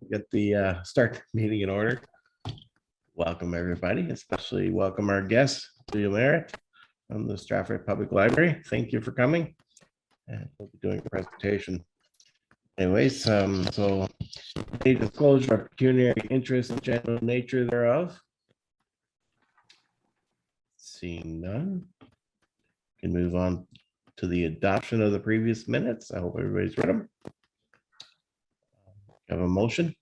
Get the start meeting in order. Welcome everybody, especially welcome our guests, Julia Merritt from the Stratford Public Library. Thank you for coming. And we'll be doing a presentation. Anyways, so any disclosure of pecuniary interest and general nature thereof. Seeing none, can move on to the adoption of the previous minutes. I hope everybody's read them. Have a motion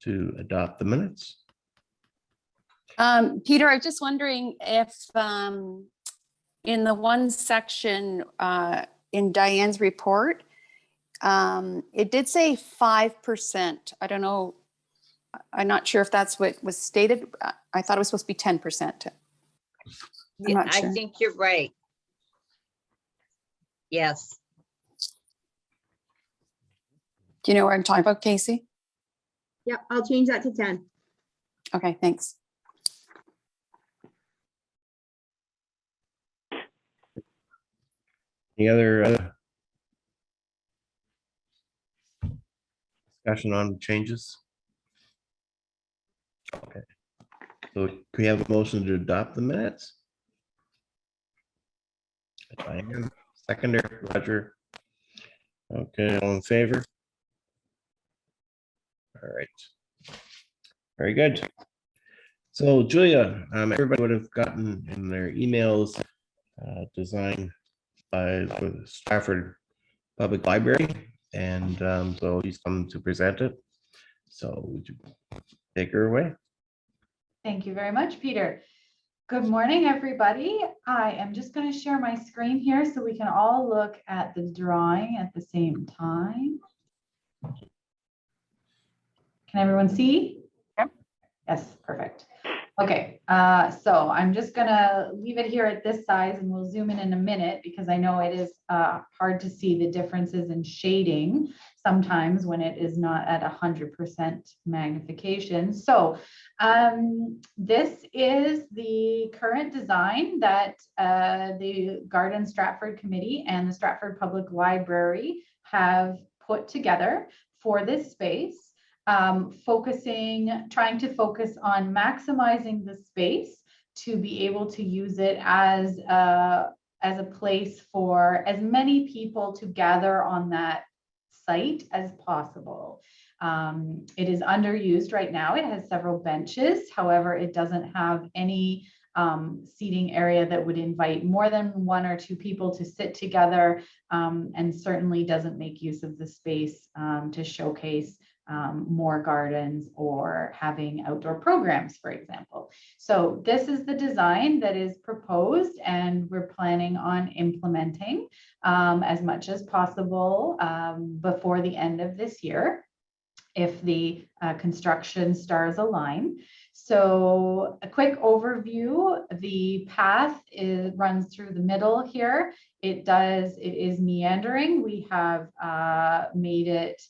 to adopt the minutes. Peter, I was just wondering if in the one section in Diane's report, it did say 5%. I don't know. I'm not sure if that's what was stated. I thought it was supposed to be 10%. Yeah, I think you're right. Yes. Do you know what I'm talking about, Casey? Yep, I'll change that to 10. Okay, thanks. Any other discussion on changes? Okay. So can we have a motion to adopt the minutes? Diane, seconder, Roger. Okay, all in favor? All right. Very good. So Julia, everybody would have gotten in their emails designed by the Stratford Public Library, and so he's come to present it. So would you take her away? Thank you very much, Peter. Good morning, everybody. I am just going to share my screen here so we can all look at the drawing at the same time. Can everyone see? Yep. Yes, perfect. Okay, so I'm just gonna leave it here at this size and we'll zoom in a minute because I know it is hard to see the differences in shading sometimes when it is not at 100% magnification. So this is the current design that the Garden Stratford Committee and the Stratford Public Library have put together for this space. Trying to focus on maximizing the space to be able to use it as a place for as many people to gather on that site as possible. It is underused right now. It has several benches. However, it doesn't have any seating area that would invite more than one or two people to sit together, and certainly doesn't make use of the space to showcase more gardens or having outdoor programs, for example. So this is the design that is proposed and we're planning on implementing as much as possible before the end of this year, if the construction stars align. So a quick overview, the path runs through the middle here. It is meandering. We have made it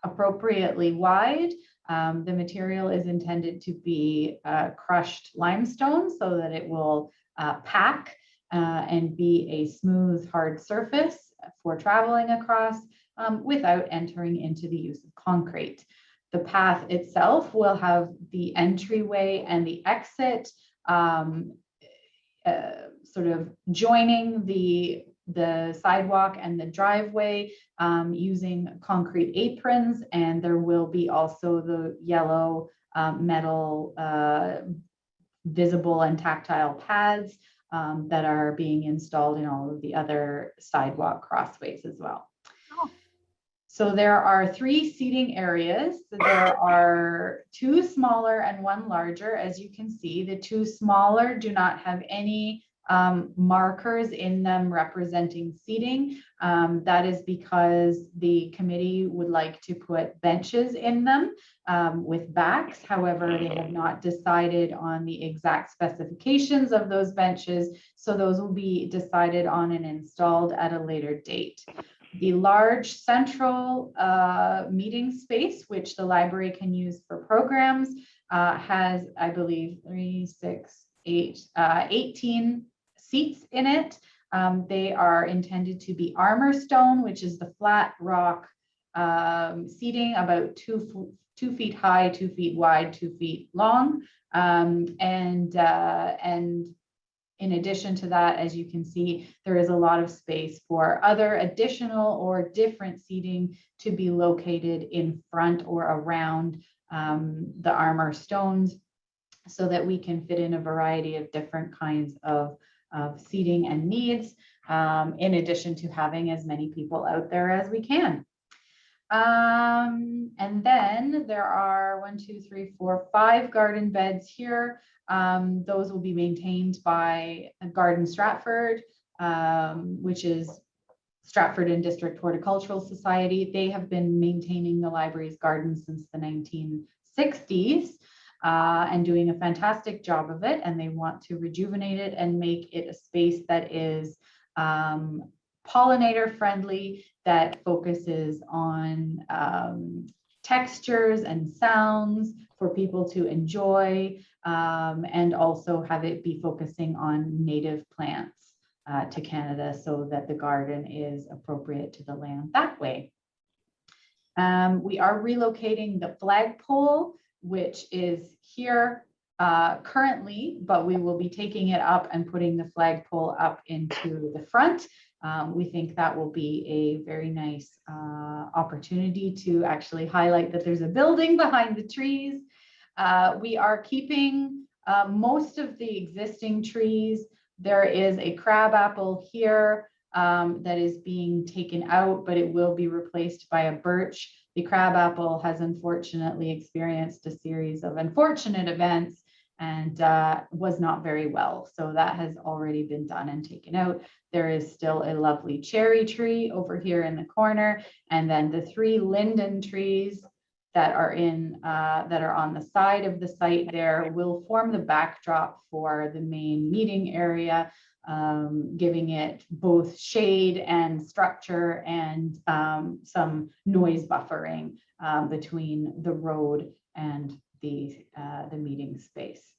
appropriately wide. The material is intended to be crushed limestone so that it will pack and be a smooth, hard surface for traveling across without entering into the use of concrete. The path itself will have the entryway and the exit sort of joining the sidewalk and the driveway using concrete aprons, and there will be also the yellow metal visible and tactile pads that are being installed in all of the other sidewalk crossways as well. So there are 3 seating areas. There are 2 smaller and 1 larger. As you can see, the 2 smaller do not have any markers in them representing seating. That is because the committee would like to put benches in them with backs. However, they have not decided on the exact specifications of those benches. So those will be decided on and installed at a later date. The large central meeting space, which the library can use for programs, has, I believe, 18 seats in it. They are intended to be armor stone, which is the flat rock seating about 2 feet high, 2 feet wide, 2 feet long. And in addition to that, as you can see, there is a lot of space for other additional or different seating to be located in front or around the armor stones, so that we can fit in a variety of different kinds of seating and needs, in addition to having as many people out there as we can. And then there are 1, 2, 3, 4, 5 garden beds here. Those will be maintained by Garden Stratford, which is Stratford and District Horticultural Society. They have been maintaining the library's garden since the 1960s. And doing a fantastic job of it, and they want to rejuvenate it and make it a space that is pollinator friendly, that focuses on textures and sounds for people to enjoy, and also have it be focusing on native plants to Canada, so that the garden is appropriate to the land that way. We are relocating the flagpole, which is here currently, but we will be taking it up and putting the flagpole up into the front. We think that will be a very nice opportunity to actually highlight that there's a building behind the trees. We are keeping most of the existing trees. There is a crabapple here that is being taken out, but it will be replaced by a birch. The crabapple has unfortunately experienced a series of unfortunate events and was not very well. So that has already been done and taken out. There is still a lovely cherry tree over here in the corner. And then the 3 linden trees that are on the side of the site there will form the backdrop for the main meeting area, giving it both shade and structure and some noise buffering between the road and the meeting space.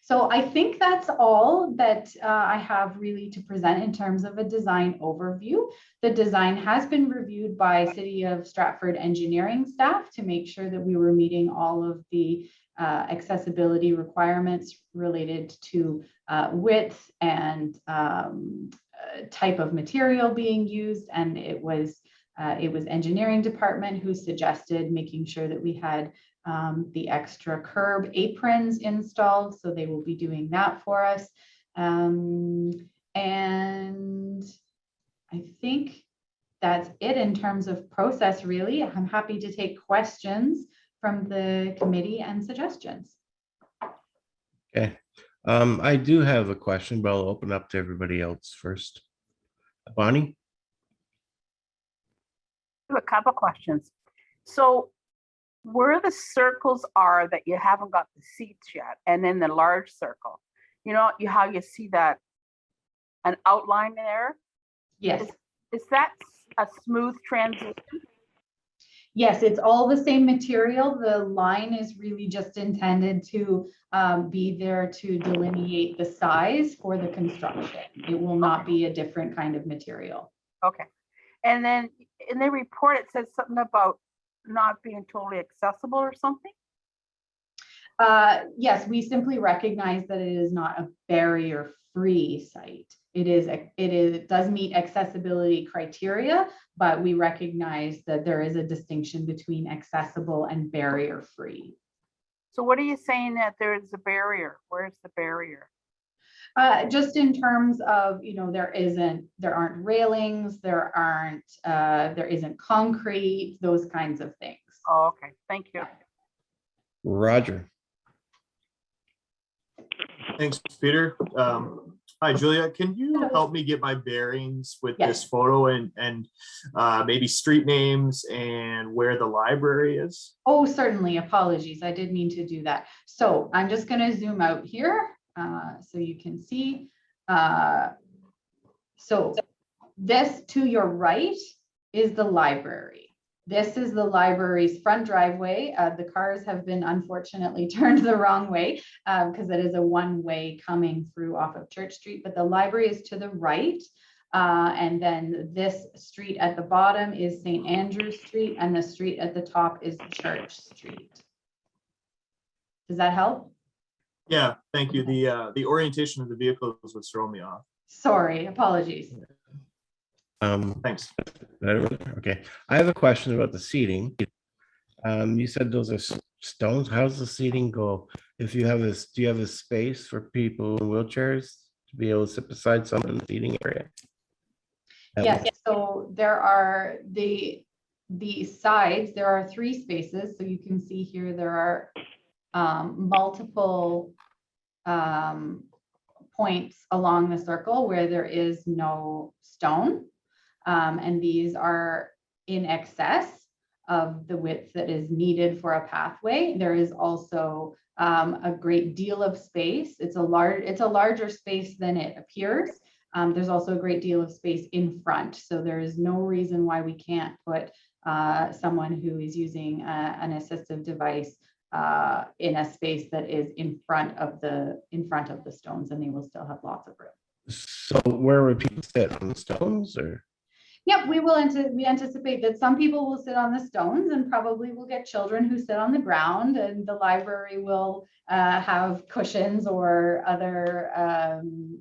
So I think that's all that I have really to present in terms of a design overview. The design has been reviewed by City of Stratford engineering staff to make sure that we were meeting all of the accessibility requirements related to width and type of material being used. And it was engineering department who suggested making sure that we had the extra curb aprons installed. So they will be doing that for us. And I think that's it in terms of process, really. I'm happy to take questions from the committee and suggestions. Okay. I do have a question, but I'll open up to everybody else first. Bonnie? I have a couple questions. So where the circles are that you haven't got the seats yet, and then the large circle, you know, how you see that an outline there? Yes. Is that a smooth transition? Yes, it's all the same material. The line is really just intended to be there to delineate the size for the construction. It will not be a different kind of material. Okay. And then in the report, it says something about not being totally accessible or something? Yes, we simply recognize that it is not a barrier-free site. It does meet accessibility criteria, but we recognize that there is a distinction between accessible and barrier-free. So what are you saying that there is a barrier? Where's the barrier? Just in terms of, you know, there aren't railings, there isn't concrete, those kinds of things. Oh, okay, thank you. Roger. Thanks, Peter. Hi, Julia. Can you help me get my bearings with Yes. this photo and maybe street names and where the library is? Oh, certainly. Apologies. I did mean to do that. So I'm just going to zoom out here so you can see. So this to your right is the library. This is the library's front driveway. The cars have been unfortunately turned the wrong way because it is a one-way coming through off of Church Street, but the library is to the right. And then this street at the bottom is St. Andrew's Street, and the street at the top is Church Street. Does that help? Yeah, thank you. The orientation of the vehicles was throwing me off. Sorry, apologies. Thanks. Okay, I have a question about the seating. You said those are stones. How's the seating go? If you have this, do you have a space for people in wheelchairs to be able to sit beside someone in the seating area? Yes, so there are the sides, there are 3 spaces. So you can see here, there are multiple points along the circle where there is no stone. And these are in excess of the width that is needed for a pathway. There is also a great deal of space. It's a larger space than it appears. There's also a great deal of space in front. So there is no reason why we can't put someone who is using an assistive device in a space that is in front of the stones, and they will still have lots of room. So where would people sit, on the stones or? Yep, we anticipate that some people will sit on the stones, and probably we'll get children who sit on the ground, and the library will have cushions or other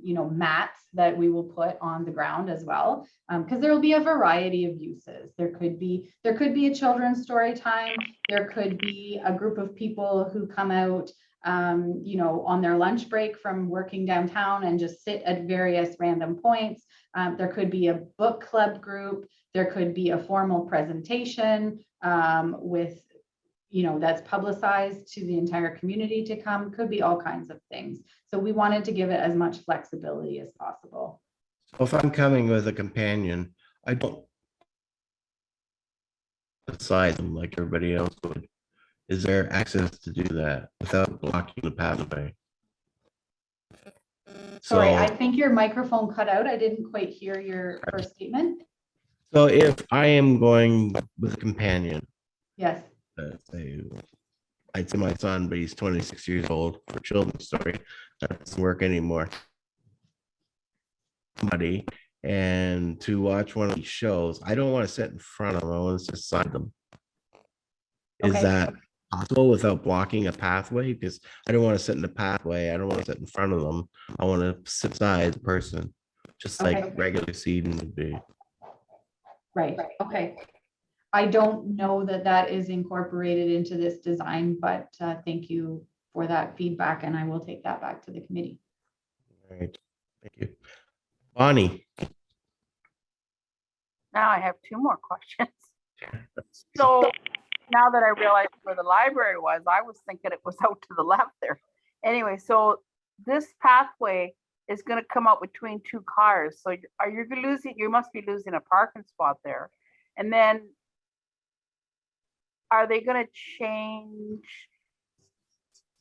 mats that we will put on the ground as well, because there will be a variety of uses. There could be a children's story time. There could be a group of people who come out on their lunch break from working downtown and just sit at various random points. There could be a book club group. There could be a formal presentation with, that's publicized to the entire community to come. Could be all kinds of things. So we wanted to give it as much flexibility as possible. So if I'm coming with a companion, I don't decide them like everybody else would. Is there access to do that without blocking the pathway? Sorry, So, I think your microphone cut out. I didn't quite hear your first statement. so if I am going with a companion, Yes. say, I'd say my son, but he's 26 years old for children's story, that doesn't work anymore. Somebody, and to watch one of these shows, I don't want to sit in front of them. I want to sit beside them. Is Okay. that possible without blocking a pathway? Because I don't want to sit in the pathway. I don't want to sit in front of them. I want to sit beside the person, just Okay. like regular seating would be. Right. Okay. I don't know that is incorporated into this design, but thank you for that feedback, and I will take that back to the committee. All right. Thank you. Bonnie. Now I have 2 more questions. So now that I realized where the library was, I was thinking it was out to the left there. Anyway, so this pathway is going to come out between 2 cars. So are you losing, you must be losing a parking spot there. And then are they going to change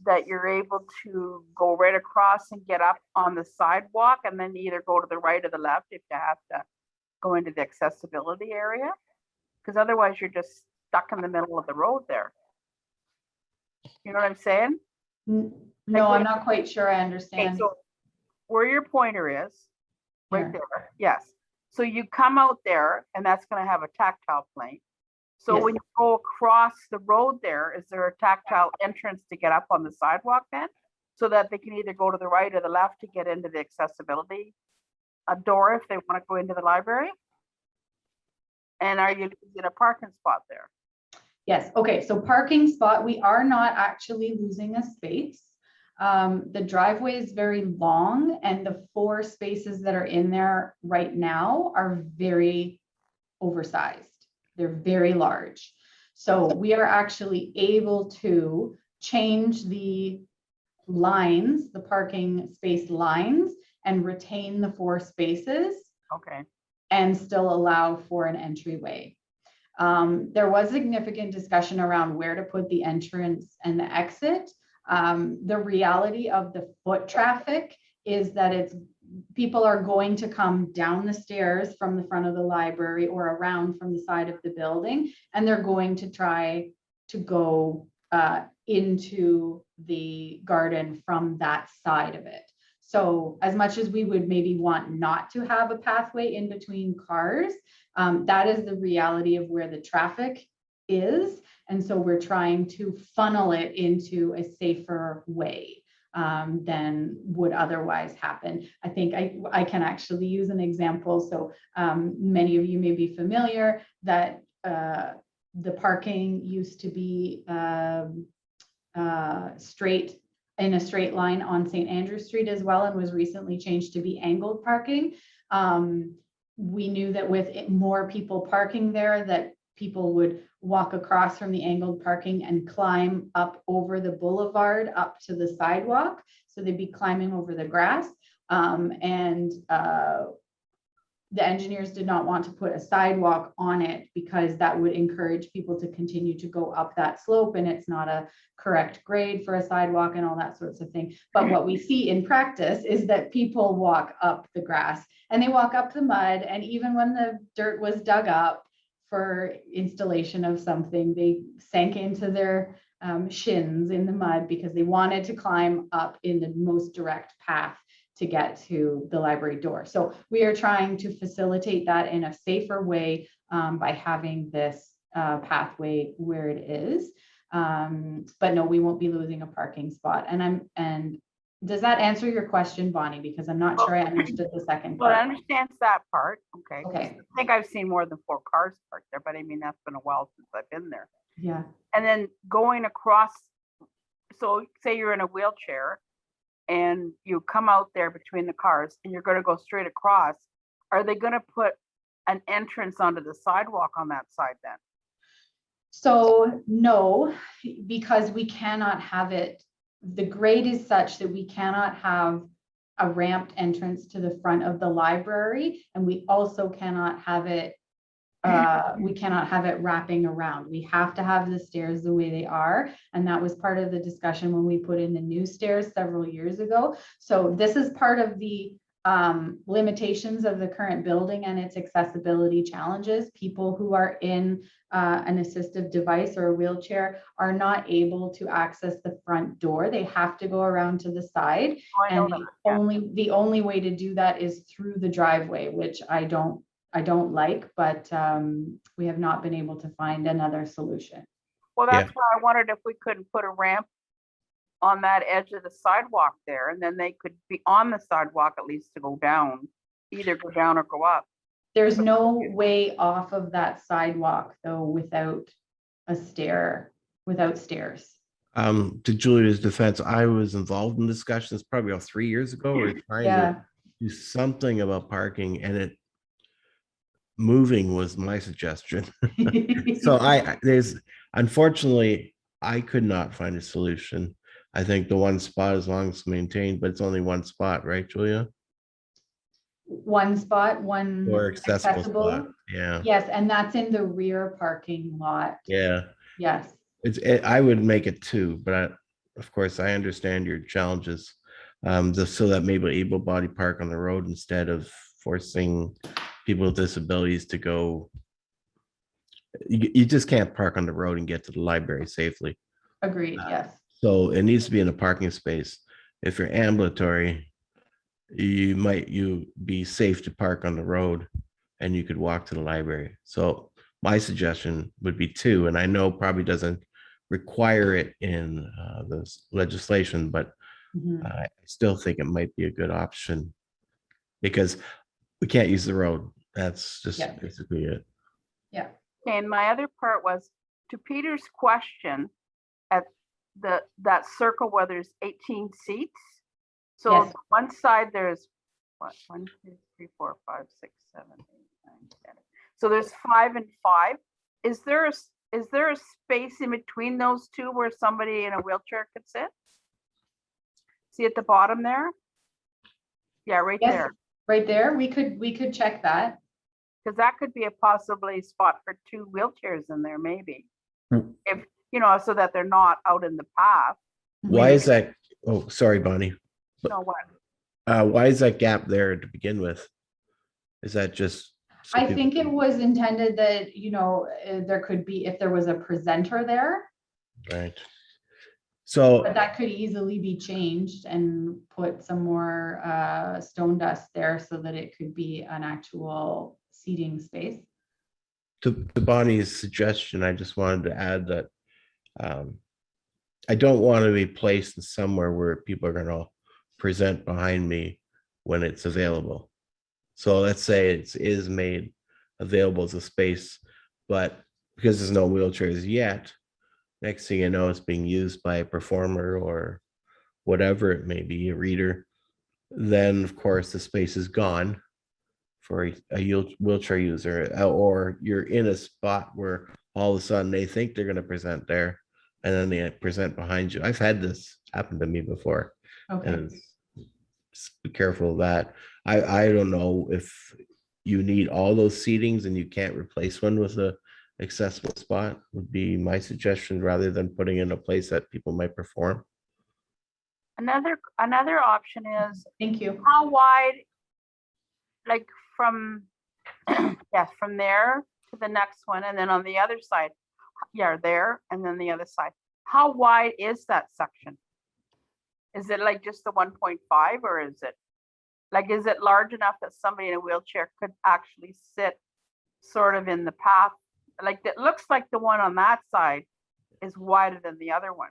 that you're able to go right across and get up on the sidewalk and then either go to the right or the left if you have to go into the accessibility area? Because otherwise you're just stuck in the middle of the road there. You know what I'm saying? No, I'm not quite sure I understand. Okay, so where your pointer is, right Here. there, yes. So you come out there and that's going to have a tactile plane. So Yes. when you go across the road there, is there a tactile entrance to get up on the sidewalk then? So that they can either go to the right or the left to get into the accessibility door if they want to go into the library? And are you losing a parking spot there? Yes. Okay. So parking spot, we are not actually losing a space. The driveway is very long, and the 4 spaces that are in there right now are very oversized. They're very large. So we are actually able to change the lines, the parking space lines, and retain the 4 spaces. Okay. And still allow for an entryway. There was significant discussion around where to put the entrance and the exit. The reality of the foot traffic is that people are going to come down the stairs from the front of the library or around from the side of the building, and they're going to try to go into the garden from that side of it. So as much as we would maybe want not to have a pathway in between cars, that is the reality of where the traffic is. And so we're trying to funnel it into a safer way than would otherwise happen. I think I can actually use an example. So many of you may be familiar that the parking used to be straight in a straight line on St. Andrew Street as well, and was recently changed to be angled parking. We knew that with more people parking there, that people would walk across from the angled parking and climb up over the boulevard up to the sidewalk. So they'd be climbing over the grass. The engineers did not want to put a sidewalk on it because that would encourage people to continue to go up that slope, and it's not a correct grade for a sidewalk and all that sorts of thing. But what we see in practice is that people walk up the grass and they walk up the mud, and even when the dirt was dug up for installation of something, they sank into their shins in the mud because they wanted to climb up in the most direct path to get to the library door. So we are trying to facilitate that in a safer way by having this pathway where it is. But no, we won't be losing a parking spot. And does that answer your question, Bonnie? Because I'm not sure I understood the second Well, I part. understand that part. Okay. Okay. I think I've seen more than 4 cars parked there, but I mean, that's been a while since I've been there. Yeah. And then going across, so say you're in a wheelchair and you come out there between the cars and you're going to go straight across, are they going to put an entrance onto the sidewalk on that side then? So no, because we cannot have it. The grade is such that we cannot have a ramped entrance to the front of the library, and we also cannot have it wrapping around. We have to have the stairs the way they are. And that was part of the discussion when we put in the new stairs several years ago. So this is part of the limitations of the current building and its accessibility challenges. People who are in an assistive device or a wheelchair are not able to access the front door. They have to go around to the side. Oh, I know And that. the only way to do that is through the driveway, which I don't like, but we have not been able to find another solution. Well, that's why I wondered if we couldn't put a ramp on that edge of the sidewalk there, and then they could be on the sidewalk at least to go down, either go down or go up. There's no way off of that sidewalk though without stairs. To Julia's defense, I was involved in discussions probably about 3 years ago. We were trying to do something about parking, and it moving was my suggestion. So unfortunately, I could not find a solution. I think the one spot, as long as it's maintained, but it's only one spot, right, Julia? One spot, one Or accessible spot. Yeah. Yes, and that's in the rear parking lot. Yeah. Yes. I would make it 2, but of course I understand your challenges. Just so that maybe able-bodied park on the road instead of forcing people with disabilities to go. You just can't park on the road and get to the library safely. Agreed. Yes. So it needs to be in a parking space. If you're ambulatory, you be safe to park on the road and you could walk to the library. So my suggestion would be 2, and I know probably doesn't require it in the legislation, but I still think it might be a good option because we can't use the road. That's just basically it. Yeah. And my other part was to Peter's question at that circle where there's 18 seats. So Yes. one side there's what, 1, 2, 3, 4, 5, 6, 7, 8, 9, 10. So there's 5 and 5. Is there a space in between those two where somebody in a wheelchair could sit? See at the bottom there? Yeah, right there. Right there. We could check that. Because that could be a possibly spot for 2 wheelchairs in there, maybe. Hmm. If, so that they're not out in the path. Why is that? Oh, sorry, Bonnie. No, what? Why is that gap there to begin with? Is that just? so I people think it can- was intended that, there could be, if there was a presenter there. Right. So But that could easily be changed and put some more stone dust there so that it could be an actual seating space. to Bonnie's suggestion, I just wanted to add that I don't want to be placed somewhere where people are going to present behind me when it's available. So let's say it is made available as a space, but because there's no wheelchairs yet, next thing you know, it's being used by a performer or whatever it may be, a reader. Then, of course, the space is gone for a wheelchair user, or you're in a spot where all of a sudden they think they're going to present there and then they present behind you. I've had this happen to me before. Okay. And just be careful of that. I don't know if you need all those seatings and you can't replace one with a accessible spot, would be my suggestion, rather than putting in a place that people might perform. Another option is Thank you. how wide, like from, yes, from there to the next one, and then on the other side, yeah, there, and then the other side. How wide is that section? Is it like just the 1.5, or is it large enough that somebody in a wheelchair could actually sit sort of in the path? Like, it looks like the one on that side is wider than the other one.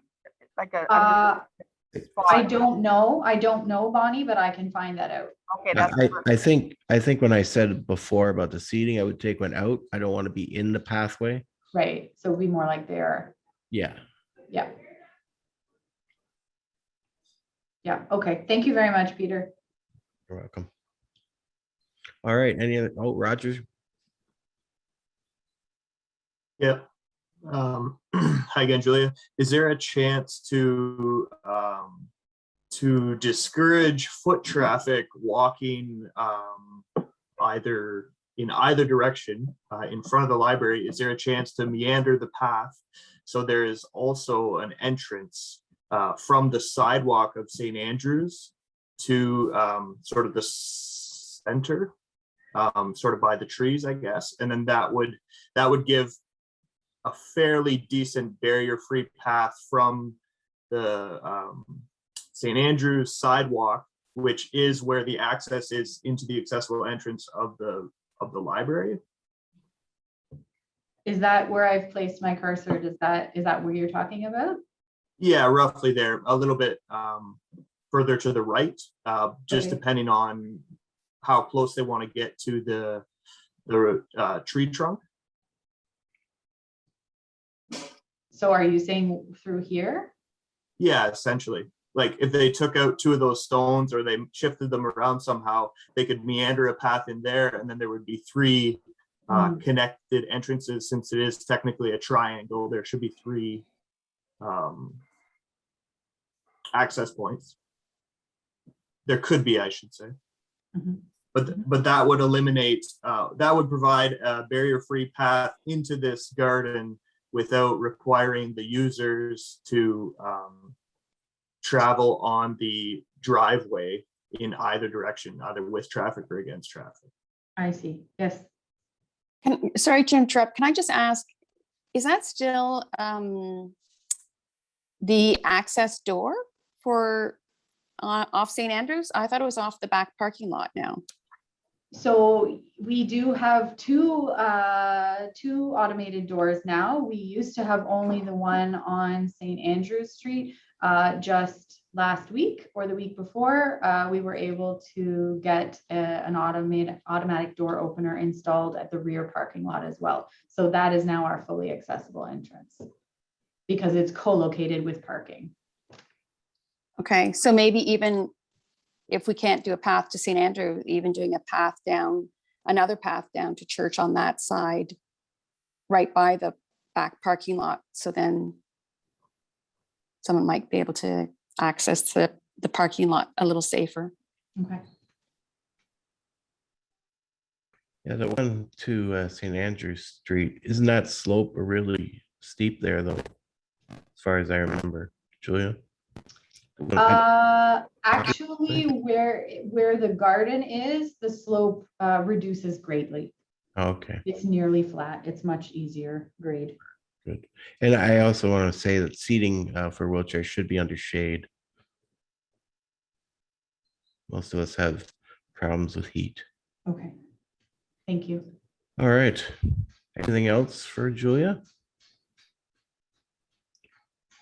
Like I don't know, Bonnie, but I can find that out. okay, that's I think when I said before about the seating, I would take one out. I don't want to be in the pathway. Right. So it'd be more like there. Yeah. Yeah. Yeah. Okay. Thank you very much, Peter. You're welcome. All right. Any other? Oh, Roger. Yeah. Hi again, Julia. Is there a chance to discourage foot traffic walking in either direction in front of the library? Is there a chance to meander the path so there is also an entrance from the sidewalk of St. Andrews to sort of the center, sort of by the trees, I guess, and then that would give a fairly decent barrier-free path from the St. Andrews sidewalk, which is where the access is into the accessible entrance of the library. Is that where I've placed my cursor? Is that where you're talking about? Yeah, roughly there, a little bit further to the right, just Okay. depending on how close they want to get to the tree trunk. So are you saying through here? Yeah, essentially. Like if they took out two of those stones or they shifted them around somehow, they could meander a path in there, and then there would be three connected entrances. Since it is technically a triangle, there should be three access points. There could be, I should say. Mhm. But that would eliminate, that would provide a barrier-free path into this garden without requiring the users to travel on the driveway in either direction, either with traffic or against traffic. I see. Yes. Sorry to interrupt. Can I just ask, is that still the access door for off St. Andrews? I thought it was off the back parking lot now. So we do have two automated doors now. We used to have only the one on St. Andrews Street. Just last week or the week before, we were able to get an automatic door opener installed at the rear parking lot as well. So that is now our fully accessible entrance because it's co-located with parking. Okay, so maybe even if we can't do a path to St. Andrew, even doing a path down, another path down to church on that side, right by the back parking lot. So then someone might be able to access the parking lot a little safer. Okay. Yeah, the one to St. Andrews Street, isn't that slope really steep there though? As far as I remember, Julia? Actually, where the garden is, the slope reduces greatly. Okay. It's nearly flat. It's much easier grade. Good. And I also want to say that seating for wheelchairs should be under shade. Most of us have problems with heat. Okay. Thank you. All right. Anything else for Julia?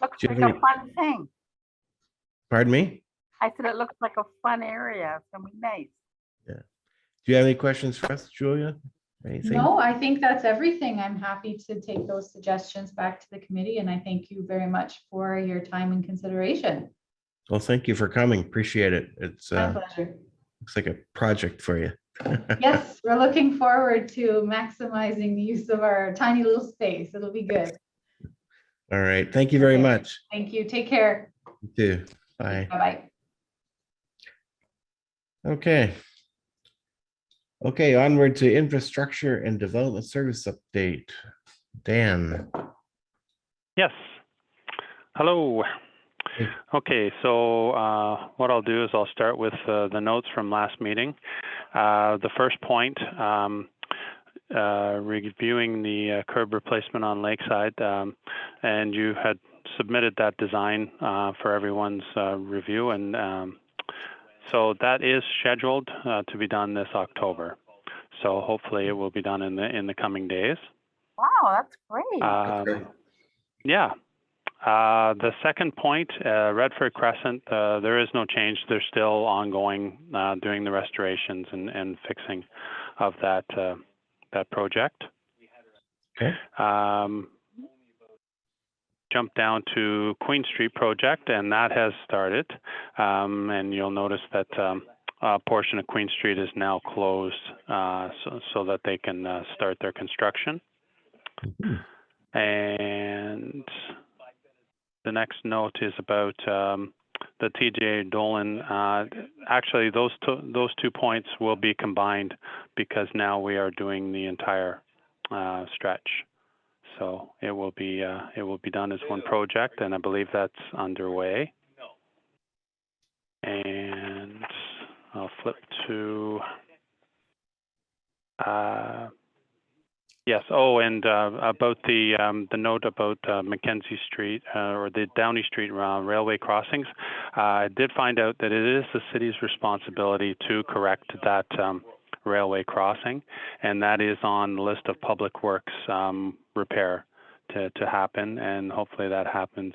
Looks Do you like have a any- fun thing. Pardon me? I said it looks like a fun area. It's gonna be nice. Do you have any questions for us, Julia? Anything? No, I think that's everything. I'm happy to take those suggestions back to the committee, and I thank you very much for your time and consideration. Well, thank you for coming. Appreciate it. It's My pleasure. looks like a project for you. Yes, we're looking forward to maximizing the use of our tiny little space. It'll be good. All right. Thank you very Okay. much. Thank you. Take care. You too. Bye. Bye-bye. Okay. Okay, onward to infrastructure and development service update. Dan. Yes. Hello. Hey. Okay, so what I'll do is I'll start with the notes from last meeting. The first point, reviewing the curb replacement on Lakeside, and you had submitted that design for everyone's review, and so that is scheduled to be done this October. So hopefully it will be done in the coming days. Wow, that's great. Great. Yeah. The second point, Redford Crescent, there is no change. They're still ongoing, doing the restorations and fixing of that project. Okay. Jump down to Queen Street project, and that has started. And you'll notice that a portion of Queen Street is now closed so that they can start their construction. Mhm. And the next note is about the TJ Dolan. Actually, those two points will be combined because now we are doing the entire stretch. So it will be done as one project, and I believe that's underway. And I'll flip to yes. Oh, and about the note about Mackenzie Street or the Downey Street railway crossings, I did find out that it is the city's responsibility to correct that railway crossing, and that is on the list of public works repair to happen, and hopefully that happens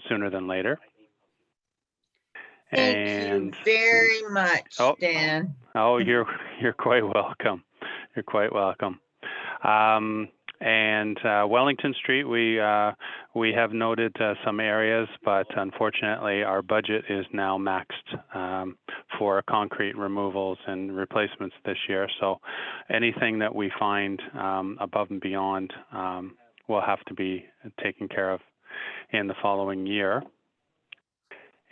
sooner than later. Thank you very much, Oh. Dan. Oh, you're quite welcome. You're quite welcome. And Wellington Street, we have noted some areas, but unfortunately our budget is now maxed for concrete removals and replacements this year. So anything that we find above and beyond will have to be taken care of in the following year.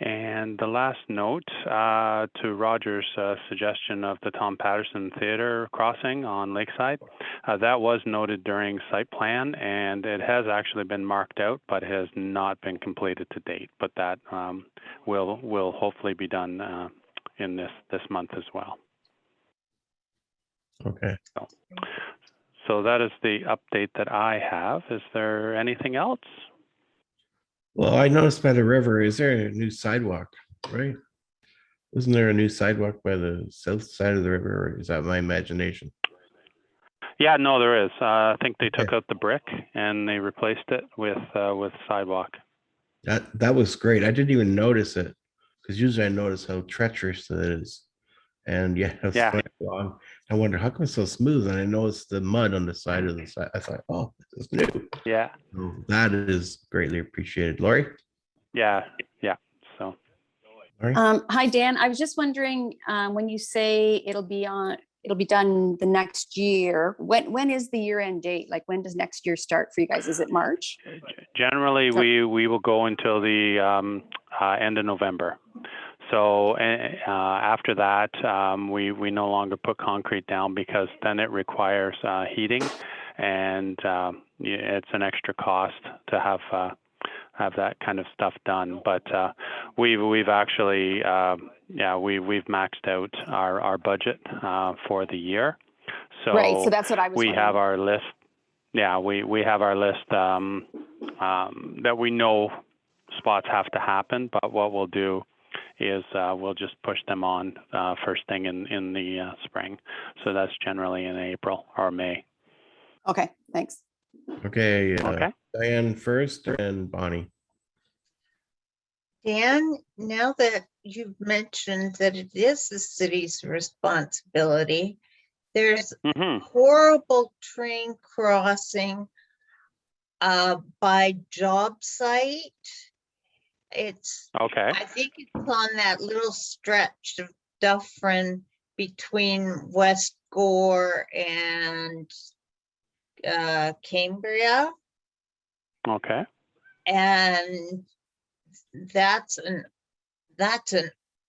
And the last note to Roger's suggestion of the Tom Patterson Theater crossing on Lakeside, that was noted during site plan, and it has actually been marked out, but has not been completed to date. But that will hopefully be done in this month as well. Okay. So that is the update that I have. Is there anything else? Well, I noticed by the river, is there a new sidewalk, right? Wasn't there a new sidewalk by the south side of the river, or is that my imagination? Yeah, no, there is. I think they took out the brick and they replaced it with sidewalk. That was great. I didn't even notice it because usually I notice how treacherous it is. And yeah, it was Yeah. long. I wonder how come it's so smooth, and I noticed the mud on the side of the side. I thought, oh, this is new. Yeah, So that is greatly appreciated. Lori? yeah. So Lori? Hi, Dan. I was just wondering, when you say it'll be done the next year, when is the year-end date? Like, when does next year start for you guys? Is it March? generally, we will go until the end of November. So after that, we no longer put concrete down because then it requires heating, and it's an extra cost to have that kind of stuff done. But we've actually we've maxed out our budget for the year. So Right. So that's what I was we wondering. have our list. yeah, we have our list that we know spots have to happen, but what we'll do is we'll just push them on first thing in the spring. So that's generally in April or May. Okay, thanks. Okay, Okay. Diane first and Bonnie. Dan, now that you've mentioned that it is the city's responsibility, there's Hmm. horrible train crossing by job site. It's, Okay. I think it's on that little stretch of Dufferin between West Gore and Cambria. Okay. And that's an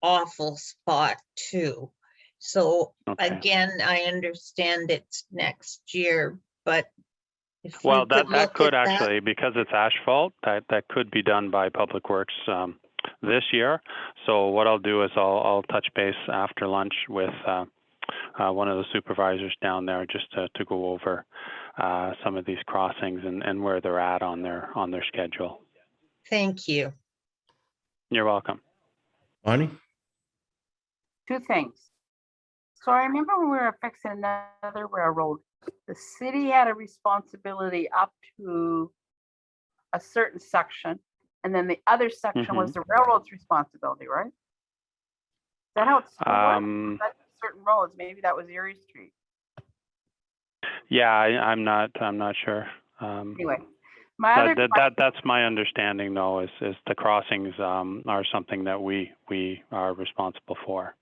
awful spot too. So Okay. again, I understand it's next year, but if Well, you that look could at that- actually, because it's asphalt, that could be done by Public Works this year. So what I'll do is I'll touch base after lunch with one of the supervisors down there just to go over some of these crossings and where they're at on their schedule. Thank you. You're welcome. Bonnie? Two things. So I remember when we were fixing another railroad, the city had a responsibility up to a certain section, and then the other section was the railroad's responsibility, right? Is that how it's still works? That's certain roads, maybe that was Erie Street. Yeah, I'm not sure. Anyway, my other That's my understanding, though, is the crossings are something that we are responsible for.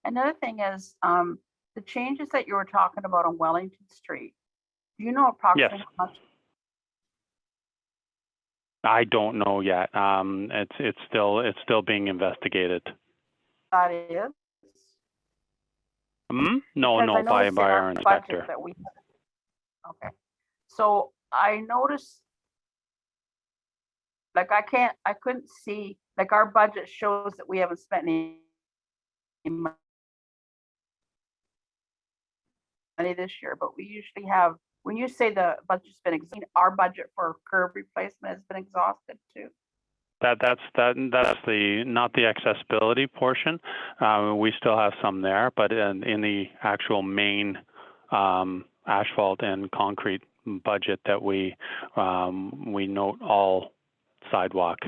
Another thing is the changes that you were talking about on Wellington Street. Do you know approximately Yes. how much? I don't know yet. It's still being investigated. That is? No, Because I no, by noticed in our budget inspector. that we. Okay, so I noticed, like I couldn't see, like our budget shows that we haven't spent any money this year, but we usually have, when you say the budget's been exhausted, our budget for curb replacement has been exhausted too. That's the not the accessibility portion. We still have some there, but in the actual main asphalt and concrete budget that we note all sidewalk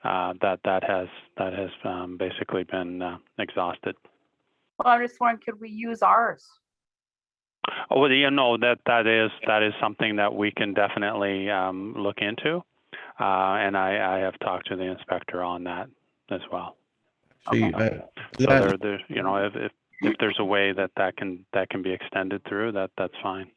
that has basically been exhausted. Well, I'm just wondering, could we use ours? Oh, well, you know, that is something that we can definitely look into. And I have talked to the inspector on that as well. See, So there's you know, if there's a way that can be extended through, that's fine.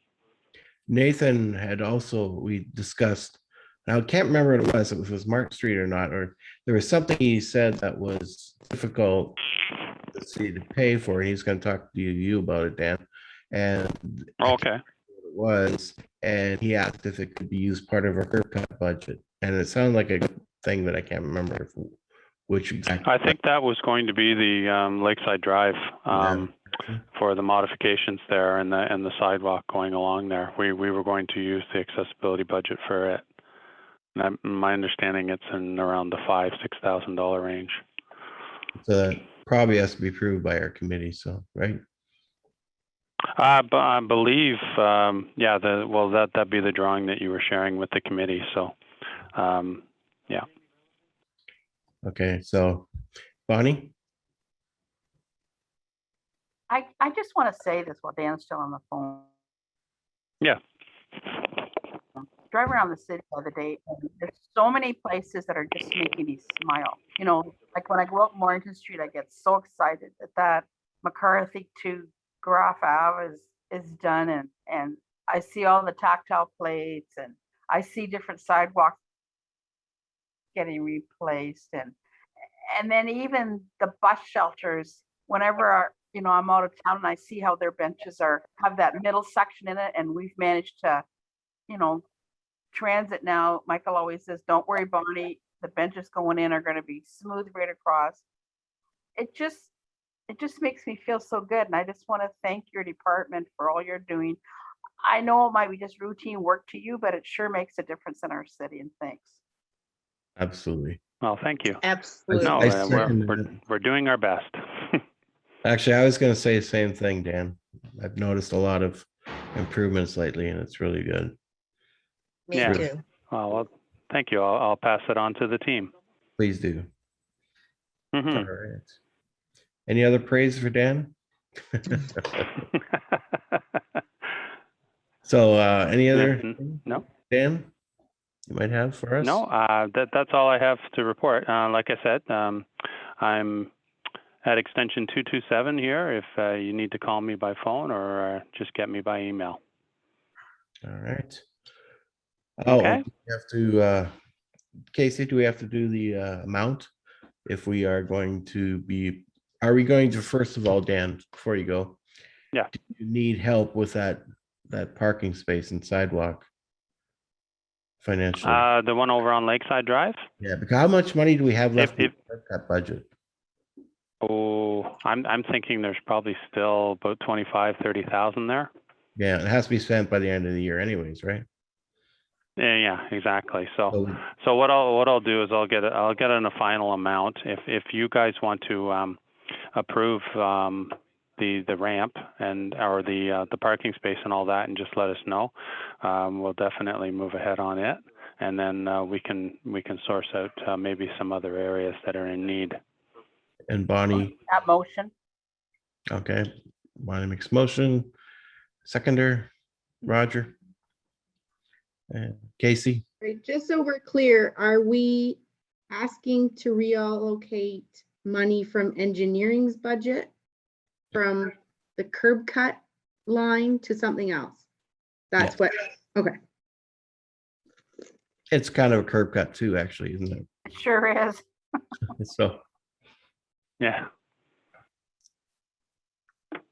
Nathan had also, we discussed, now I can't remember what it was, if it was Mark Street or not, or there was something he said that was difficult for the city to pay for, and he's going to talk to you about it, Dan. And Okay. it was, and he asked if it could be used part of our curb cut budget, and it sounded like a thing that I can't remember which exactly. I think that was going to be the Lakeside Drive Yeah. for the modifications there and the sidewalk going along there. We were going to use the accessibility budget for it. And my understanding, it's in around the $5,000-6,000 range. So that probably has to be approved by our committee, so, right? But I believe, yeah, that'd be the drawing that you were sharing with the committee. So, yeah. Okay, so Bonnie? I just want to say this while Dan's still on the phone. Yeah. Drive around the city the other day, and there's so many places that are just making me smile. You know, like when I go up Morrington Street, I get so excited that McCarthy to Graf Ave is done, and I see all the tactile plates, and I see different sidewalks getting replaced, and then even the bus shelters. Whenever I'm out of town and I see how their benches have that middle section in it, and we've managed to, transit now. Michael always says, "Don't worry, Bonnie. The benches going in are going to be smooth right across." It just makes me feel so good, and I just want to thank your department for all you're doing. I know it might be just routine work to you, but it sure makes a difference in our city, and thanks. Absolutely. Well, thank you. Absolutely. No, I we're, second we're, that. we're doing our best. Actually, I was going to say the same thing, Dan. I've noticed a lot of improvements lately, and it's really good. Me Yeah. too. Well, thank you. I'll pass it on to the team. Please do. Mhm. All right. Any other praise for Dan? So, any other No, Dan you might have for us? no, that's all I have to report. Like I said, I'm at extension 227 here if you need to call me by phone or just get me by email. All right. Oh, Okay. we have to, Casey, do we have to do the amount if we are going to be, are we going to, first of all, Dan, before you go? Yeah. Do you need help with that parking space and sidewalk financially? The one over on Lakeside Drive? Yeah, because how much money do we have left in if- that budget? Oh, I'm thinking there's probably still about 30,000 there. Yeah, it has to be spent by the end of the year anyways, right? Yeah, exactly. So So, what I'll do is I'll get in a final amount. If you guys want to approve the ramp and or the parking space and all that, and just let us know, we'll definitely move ahead on it, and then we can source out maybe some other areas that are in need. and Bonnie, That motion. okay, Bonnie makes motion, seconder, Roger. And Casey, Right, just so we're clear, are we asking to reallocate money from engineering's budget from the curb cut line to something else? That's what, okay. it's kind of a curb cut too, actually, isn't it? It sure is. So, Yeah.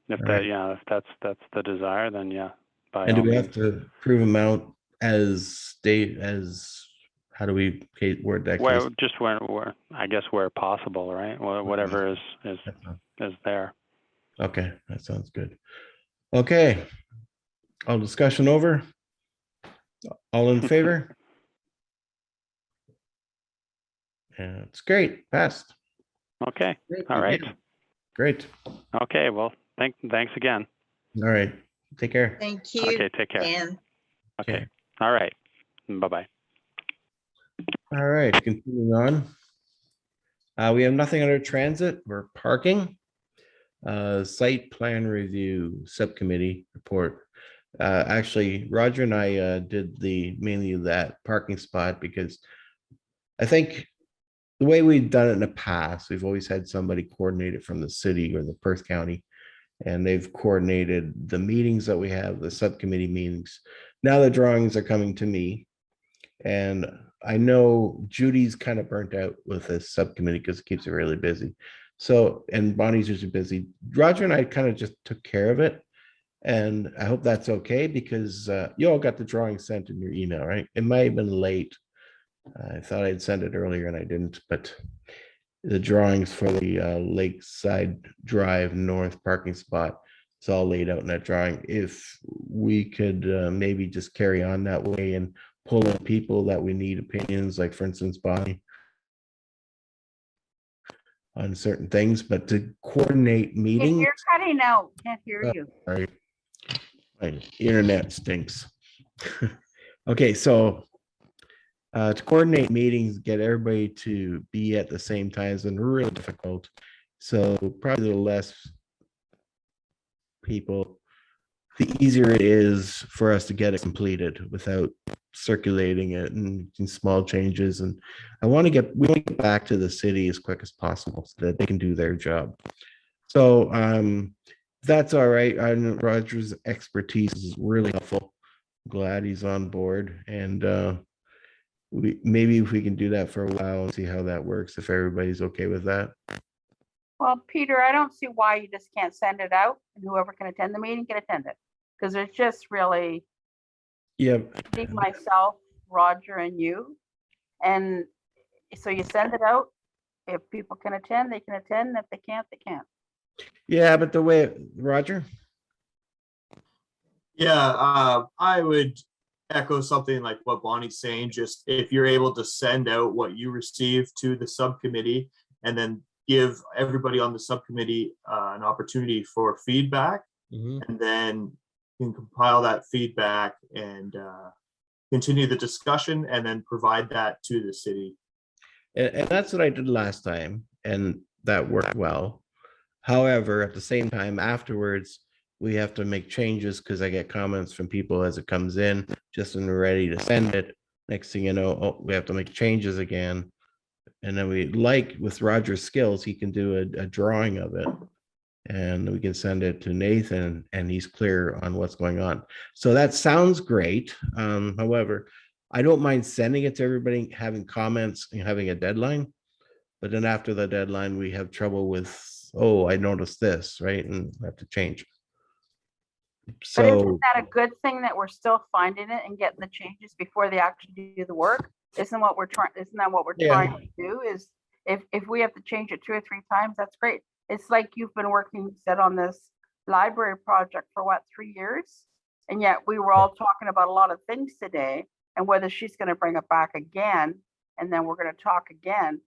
If All that, right. yeah, if that's the desire, then yeah. By and do all we means. have to prove amount as how do we word that? Well, Case? just where I guess where possible, right? Whatever is there. Okay, that sounds good. Okay, all discussion over. All in favor? Yeah, it's great. Passed. Okay. All right. Great. Okay. Well, thanks again. All right. Take care. Thank you. Okay. Take care. Dan. Okay. All right. Bye-bye. All right. Continuing on. We have nothing under transit or parking. Site plan review subcommittee report. Actually, Roger and I did mainly that parking spot because I think the way we've done it in the past, we've always had somebody coordinate it from the city or the Perth County, and they've coordinated the meetings that we have, the subcommittee meetings. Now the drawings are coming to me, and I know Judy's kind of burnt out with this subcommittee because it keeps her really busy. So, and Bonnie's usually busy. Roger and I kind of just took care of it. And I hope that's okay because you all got the drawing sent in your email, right? It might have been late. I thought I'd send it earlier and I didn't, but the drawings for the Lakeside Drive North parking spot, it's all laid out in that drawing. If we could maybe just carry on that way and pull in people that we need opinions, like for instance, Bonnie, on certain things, but to coordinate meetings. You're cutting out. Can't hear you. Sorry, my internet stinks. Okay, so to coordinate meetings, get everybody to be at the same time has been really difficult. So probably the less people, the easier it is for us to get it completed without circulating it and making small changes. And we want to get back to the city as quick as possible so that they can do their job. So that's all right. I know Roger's expertise is really helpful. Glad he's on board, and maybe if we can do that for a while and see how that works, if everybody's okay with that. Well, Peter, I don't see why you just can't send it out and whoever can attend the meeting can attend it. Because it's just really Yeah, myself, Roger, and you. And so you send it out. If people can attend, they can attend. If they can't, they can't. yeah, but the way, Roger? Yeah, I would echo something like what Bonnie's saying. Just if you're able to send out what you receive to the subcommittee and then give everybody on the subcommittee an opportunity for feedback, Mhm. and then you can compile that feedback and continue the discussion and then provide that to the city. And that's what I did last time, and that worked well. However, at the same time, afterwards, we have to make changes because I get comments from people as it comes in, just when we're ready to send it. Next thing you know, oh, we have to make changes again. And then with Roger's skills, he can do a drawing of it. And we can send it to Nathan and he's clear on what's going on. So that sounds great. However, I don't mind sending it to everybody, having comments and having a deadline. But then after the deadline, we have trouble with, oh, I noticed this, right? And I have to change. But So, isn't that a good thing that we're still finding it and getting the changes before they actually do the work? Isn't that what we're Yeah. trying to do? Is if we have to change it 2 or 3 times, that's great. It's like you've been working, said, on this library project for what, 3 years? And yet we were all talking about a lot of things today, and whether she's going to bring it back again, and then we're going to talk again.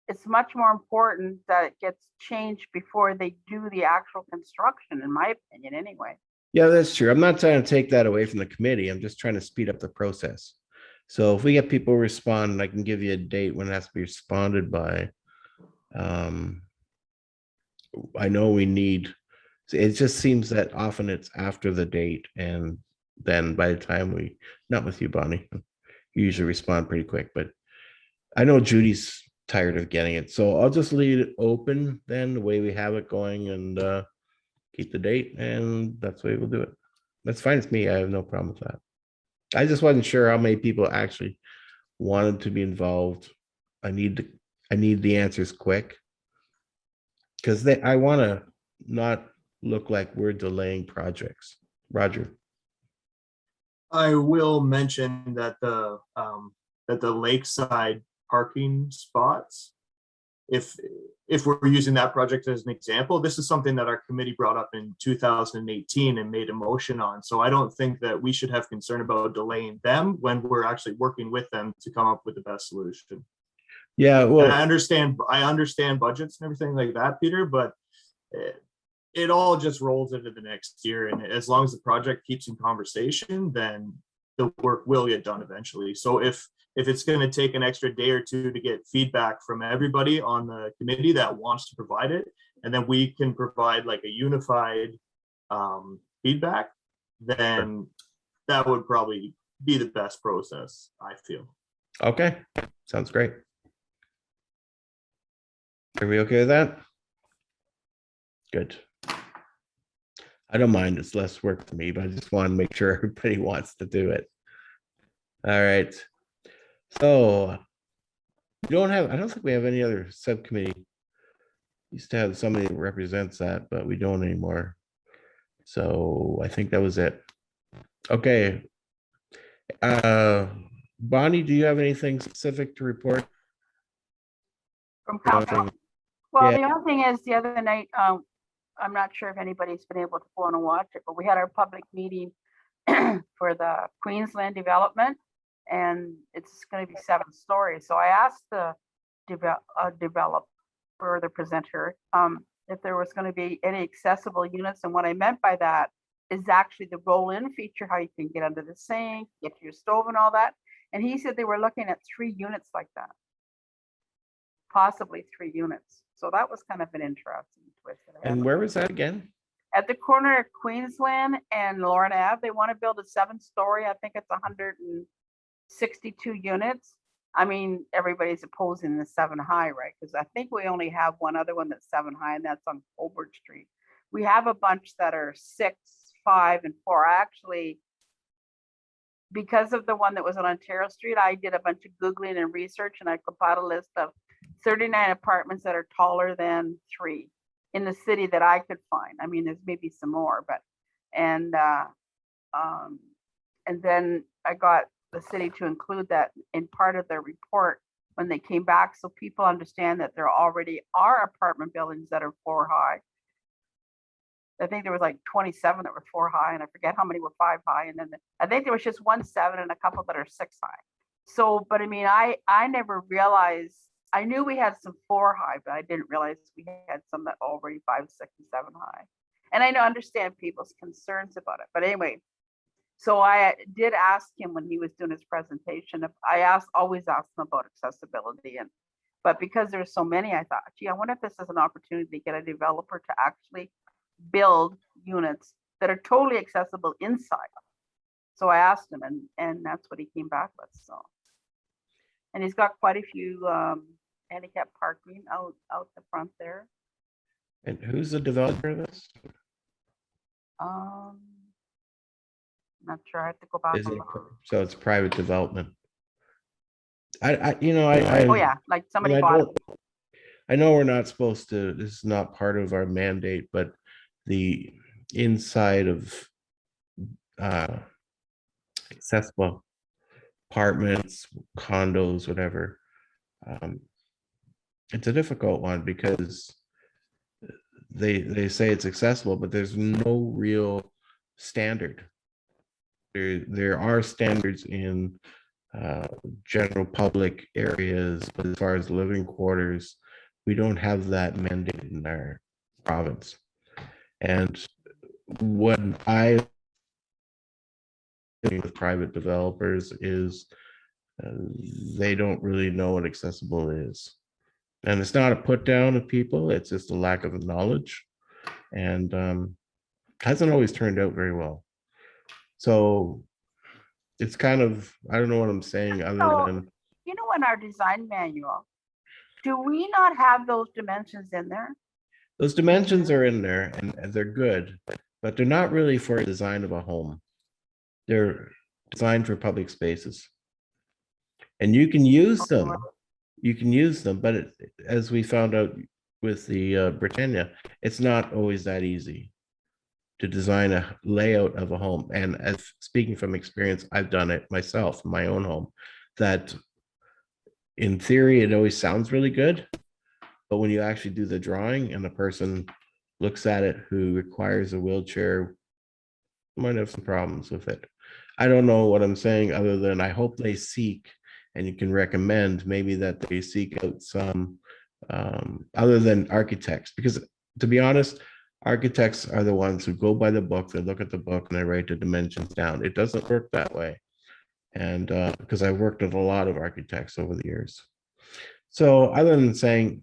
It's much more important that it gets changed before they do the actual construction, in my opinion, anyway. yeah, that's true. I'm not trying to take that away from the committee. I'm just trying to speed up the process. So if we get people respond, I can give you a date when it has to be responded by. I know we need, it just seems that often it's after the date, and then by the time not with you, Bonnie, you usually respond pretty quick, but I know Judy's tired of getting it. So I'll just leave it open then, the way we have it going, and keep the date, and that's the way we'll do it. That's fine with me. I have no problem with that. I just wasn't sure how many people actually wanted to be involved. I need the answers quick, because I want to not look like we're delaying projects. Roger. I will mention that the lakeside parking spots, if we're using that project as an example, this is something that our committee brought up in 2018 and made a motion on. So I don't think that we should have concern about delaying them when we're actually working with them to come up with the best solution. Yeah, And well, I understand budgets and everything like that, Peter, but it all just rolls into the next year. And as long as the project keeps in conversation, then the work will get done eventually. So if it's going to take an extra day or two to get feedback from everybody on the committee that wants to provide it, and then we can provide like a unified feedback, then that would probably be the best process, I feel. okay, sounds great. Are we okay with that? Good. I don't mind. It's less work for me, but I just want to make sure everybody wants to do it. All right. So I don't think we have any other subcommittee. Used to have somebody that represents that, but we don't anymore. So I think that was it. Okay. Bonnie, do you have anything specific to report? From council. Well, Yeah. the other thing is, the other night, I'm not sure if anybody's been able to go on and watch it, but we had our public meeting for the Queensland development, and it's going to be 7 stories. So I asked the developer, the presenter, if there was going to be any accessible units. And what I meant by that is actually the roll-in feature, how you can get under the sink, get to your stove and all that. And he said they were looking at 3 units like that, possibly 3 units. So that was kind of an interesting twist. And where was that again? At the corner of Queensland and Lauren Ave, they want to build a 7-story. I think it's 162 units. I mean, everybody's opposing the 7 high, right? Because I think we only have one other one that's 7 high, and that's on Colbert Street. We have a bunch that are 6, 5, and 4. Actually, because of the one that was on Ontario Street, I did a bunch of Googling and research, and I compiled a list of 39 apartments that are taller than 3 in the city that I could find. I mean, there's maybe some more, but, and then I got the city to include that in part of their report when they came back, so people understand that there already are apartment buildings that are 4 high. I think there was like 27 that were 4 high, and I forget how many were 5 high, and then I think there was just 1 7 and a couple that are 6 high. So, but I mean, I never realized. I knew we had some 4 high, but I didn't realize we had some that already 5, 6, and 7 high. And I know understand people's concerns about it, but anyway. So I did ask him when he was doing his presentation. If I always asked him about accessibility, but because there's so many, I thought, gee, I wonder if this is an opportunity to get a developer to actually build units that are totally accessible inside. So I asked him, and that's what he came back with. So, and he's got quite a few handicap parking out the front there. And who's the developer of this? Not sure. I have to go back. Is and it, look. so it's private development. I Oh yeah, like somebody I bought it. I know we're not supposed to, this is not part of our mandate, but the inside of accessible apartments, condos, whatever, it's a difficult one because they say it's accessible, but there's no real standard. There are standards in general public areas, but as far as living quarters, we don't have that mandated in our province. And what I think with private developers is they don't really know what accessible is. And it's not a put down of people, it's just a lack of knowledge, and hasn't always turned out very well. So it's kind of, I don't know what I'm saying other than, You know, in our design manual, do we not have those dimensions in there? those dimensions are in there and they're good, but they're not really for a design of a home. They're designed for public spaces. And you can use them. You can use them, but as we found out with the Britannia, it's not always that easy to design a layout of a home. And as speaking from experience, I've done it myself in my own home, that in theory, it always sounds really good. But when you actually do the drawing and the person looks at it who requires a wheelchair, might have some problems with it. I don't know what I'm saying other than I hope they seek, and you can recommend maybe that they seek out some other than architects, because to be honest, architects are the ones who go by the book, they look at the book and they write the dimensions down. It doesn't work that way. And because I've worked with a lot of architects over the years. So other than saying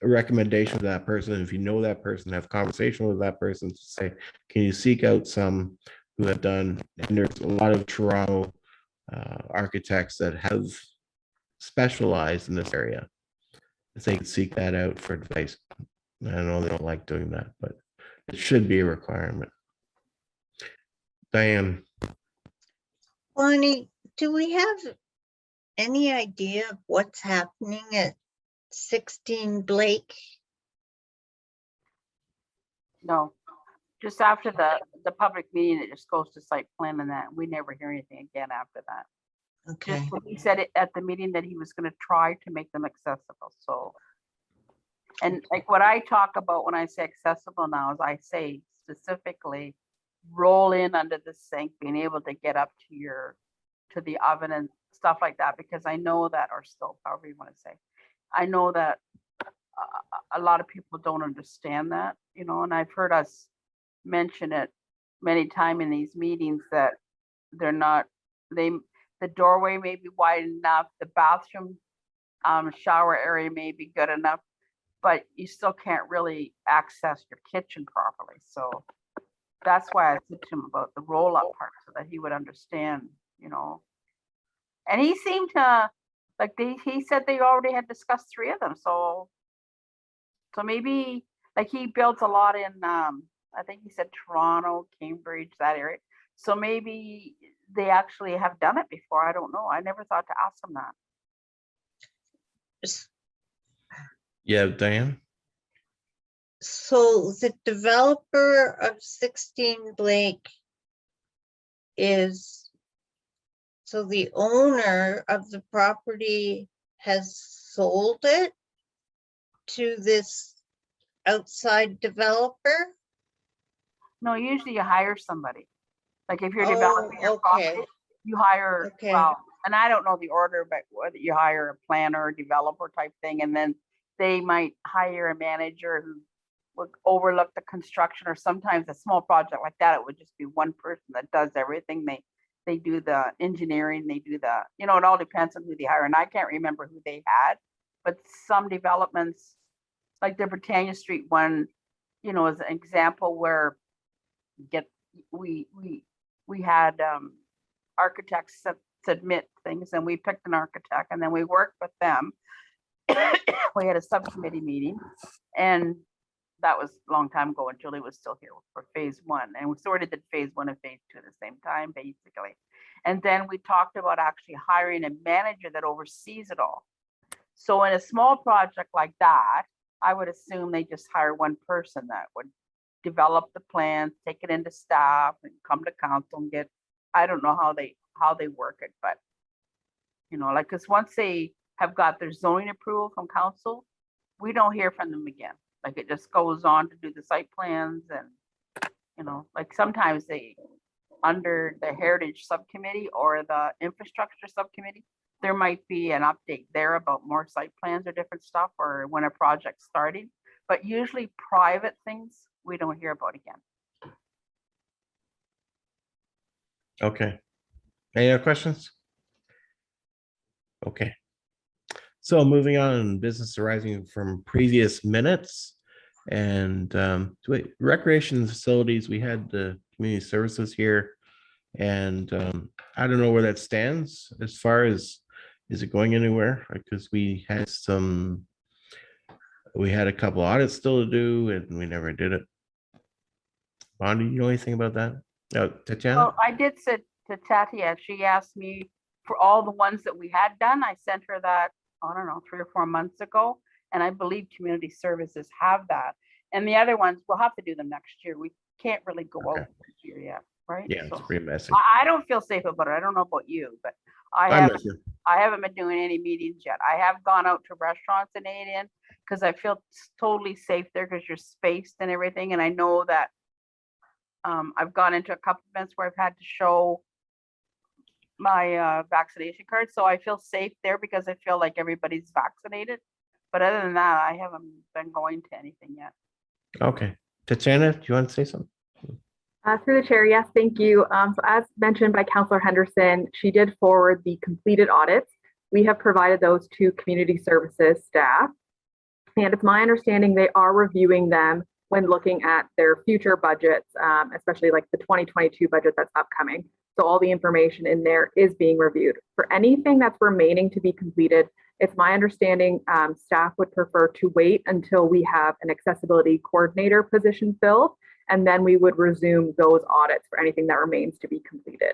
a recommendation to that person, if you know that person, have conversation with that person to say, can you seek out some who have done, and there's a lot of Toronto architects that have specialized in this area. If they could seek that out for advice. I know they don't like doing that, but it should be a requirement. Diane. Bonnie, do we have any idea of what's happening at 16 Blake? No, just after the public meeting, it just goes to site plan and that. We never hear anything again after that. Okay, Just he said it at the meeting that he was going to try to make them accessible. So, and like what I talk about when I say accessible now is I say specifically roll in under the sink, being able to get up to the oven and stuff like that, because I know that, or stove, however you want to say, I know that a lot of people don't understand that, you know, and I've heard us mention it many times in these meetings that they're not, the doorway may be wide enough, the bathroom shower area may be good enough, but you still can't really access your kitchen properly. So that's why I said to him about the roll-up part, so that he would understand, you know. And he seemed to, like he said they already had discussed 3 of them. So maybe, like he builds a lot in, I think he said Toronto, Cambridge, that area. So maybe they actually have done it before. I don't know. I never thought to ask them that. Yeah, Diane. so the developer of 16 Blake is, so the owner of the property has sold it to this outside developer? No, usually you hire somebody. Like if you're Oh, developing a okay, property, you hire, okay. well, and I don't know the order, but whether you hire a planner or developer type thing, and then they might hire a manager who would overlook the construction, or sometimes a small project like that, it would just be one person that does everything. They do the engineering, they do the, it all depends on who they hire. And I can't remember who they had, but some developments, like the Britannia Street one, is an example where we had architects submit things, and we picked an architect, and then we worked with them. We had a subcommittee meeting, and that was a long time ago, and Julie was still here for phase one, and we sort of did phase one and phase two at the same time, basically. And then we talked about actually hiring a manager that oversees it all. So in a small project like that, I would assume they just hire one person that would develop the plans, take it into staff, and come to council and get, I don't know how they work it, but like, because once they have got their zoning approval from council, we don't hear from them again. Like, it just goes on to do the site plans, and like sometimes they, under the heritage subcommittee or the infrastructure subcommittee, there might be an update there about more site plans or different stuff, or when a project's starting. But usually private things, we don't hear about again. Okay. Any other questions? Okay. So moving on, business arising from previous minutes, and recreation facilities, we had the community services here, and I don't know where that stands as far as, is it going anywhere? Because we had a couple audits still to do, and we never did it. Bonnie, you know anything about that? Oh, Tatiana? Well, I did say to Tatia, she asked me for all the ones that we had done. I sent her that, I don't know, 3 or 4 months ago. And I believe community services have that. And the other ones, we'll have to do them next year. We can't really go Okay. out this year yet, right? Yeah, So it's pretty messy. I don't feel safe about it. I don't know about you, but I I'm with you. haven't been doing any meetings yet. I have gone out to restaurants and ate in because I feel totally safe there because you're spaced and everything. And I know that I've gone into a couple events where I've had to show my vaccination card. So I feel safe there because I feel like everybody's vaccinated. But other than that, I haven't been going to anything yet. Okay. Tatiana, do you want to say something? Through the chair, yes, thank you. So as mentioned by Councillor Henderson, she did forward the completed audits. We have provided those to community services staff. And it's my understanding they are reviewing them when looking at their future budgets, especially like the 2022 budget that's upcoming. So all the information in there is being reviewed. For anything that's remaining to be completed, it's my understanding staff would prefer to wait until we have an accessibility coordinator position filled, and then we would resume those audits for anything that remains to be completed.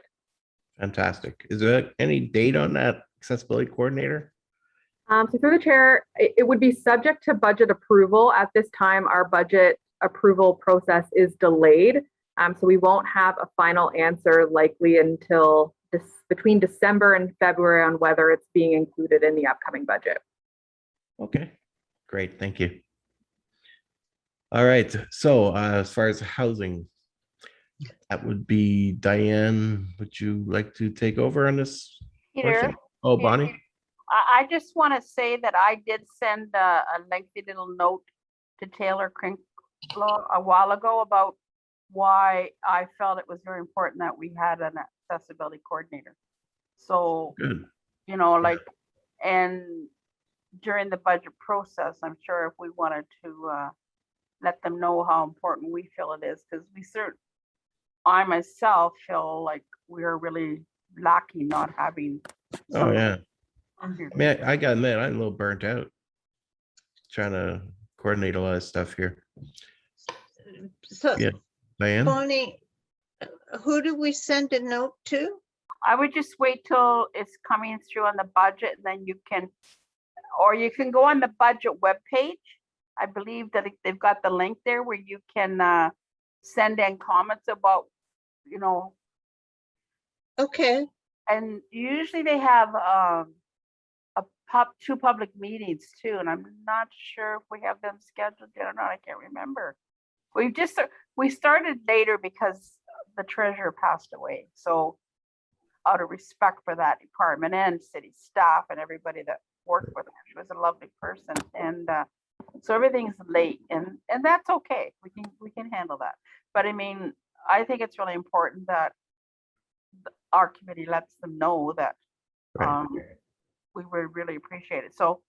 Fantastic. Is there any date on that accessibility coordinator? So through the chair, it would be subject to budget approval. At this time, our budget approval process is delayed. So we won't have a final answer likely until between December and February on whether it's being included in the upcoming budget. Okay, great. Thank you. All right. So as far as housing, that would be Diane. Would you like to take over on this Peter, portion? Oh, Bonnie? I just want to say that I did send a lengthy little note to Taylor Crinklow a while ago about why I felt it was very important that we had an accessibility coordinator. So, Good. like, and during the budget process, I'm sure if we wanted to let them know how important we feel it is, because I myself feel like we're really lucky not having. Oh, yeah. I mean, I gotta admit, I'm a little burnt out trying to coordinate a lot of stuff here. So, Yeah, Diane? Bonnie, who do we send a note to? I would just wait till it's coming through on the budget, and then you can go on the budget webpage. I believe that they've got the link there where you can send in comments about, Okay, and usually they have 2 public meetings too, and I'm not sure if we have them scheduled yet or not. I can't remember. we started later because the treasurer passed away. So out of respect for that department and city staff and everybody that worked with her, she was a lovely person. And so everything's late, and that's okay. We can handle that. But I mean, I think it's really important that our committee lets them know that Right. we would really appreciate it. So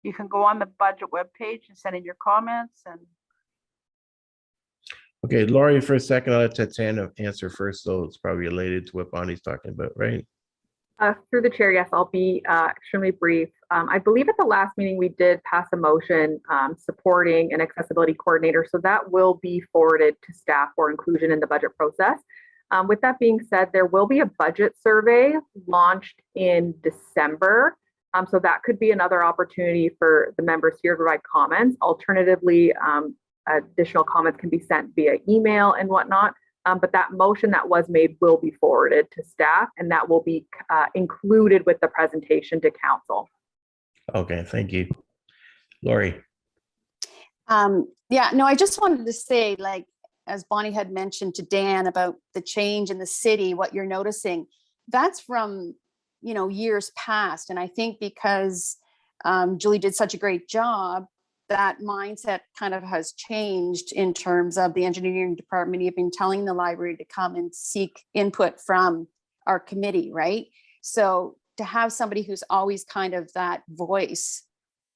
you can go on the budget webpage and send in your comments. And Okay, Lori, for a second, I'll let Tatiana answer first, though it's probably related to what Bonnie's talking about, right? Through the chair, yes, I'll be extremely brief. I believe at the last meeting we did pass a motion supporting an accessibility coordinator, so that will be forwarded to staff for inclusion in the budget process. With that being said, there will be a budget survey launched in December. So that could be another opportunity for the members here to provide comments. Alternatively, additional comments can be sent via email and whatnot. But that motion that was made will be forwarded to staff, and that will be included with the presentation to council. Okay, thank you. Lori. Yeah, no, I just wanted to say, like, as Bonnie had mentioned to Dan about the change in the city, what you're noticing, that's from, you know, years past. And I think because Julie did such a great job, that mindset kind of has changed in terms of the engineering department even telling the library to come and seek input from our committee, right? So to have somebody who's always kind of that voice,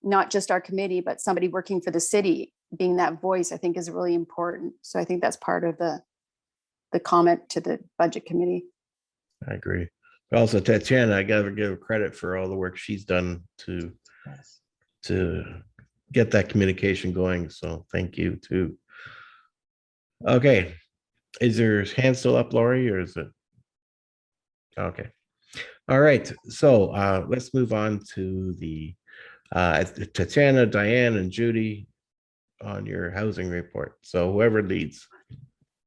not just our committee, but somebody working for the city being that voice, I think is really important. So I think that's part of the comment to the budget committee. I agree. Also, Tatiana, I gotta give her credit for all the work she's done to get that communication going. So thank you too. Okay. Is your hand still up, Lori, or is it? Okay. All right. So let's move on to the Tatiana, Diane, and Judy on your housing report. So whoever leads.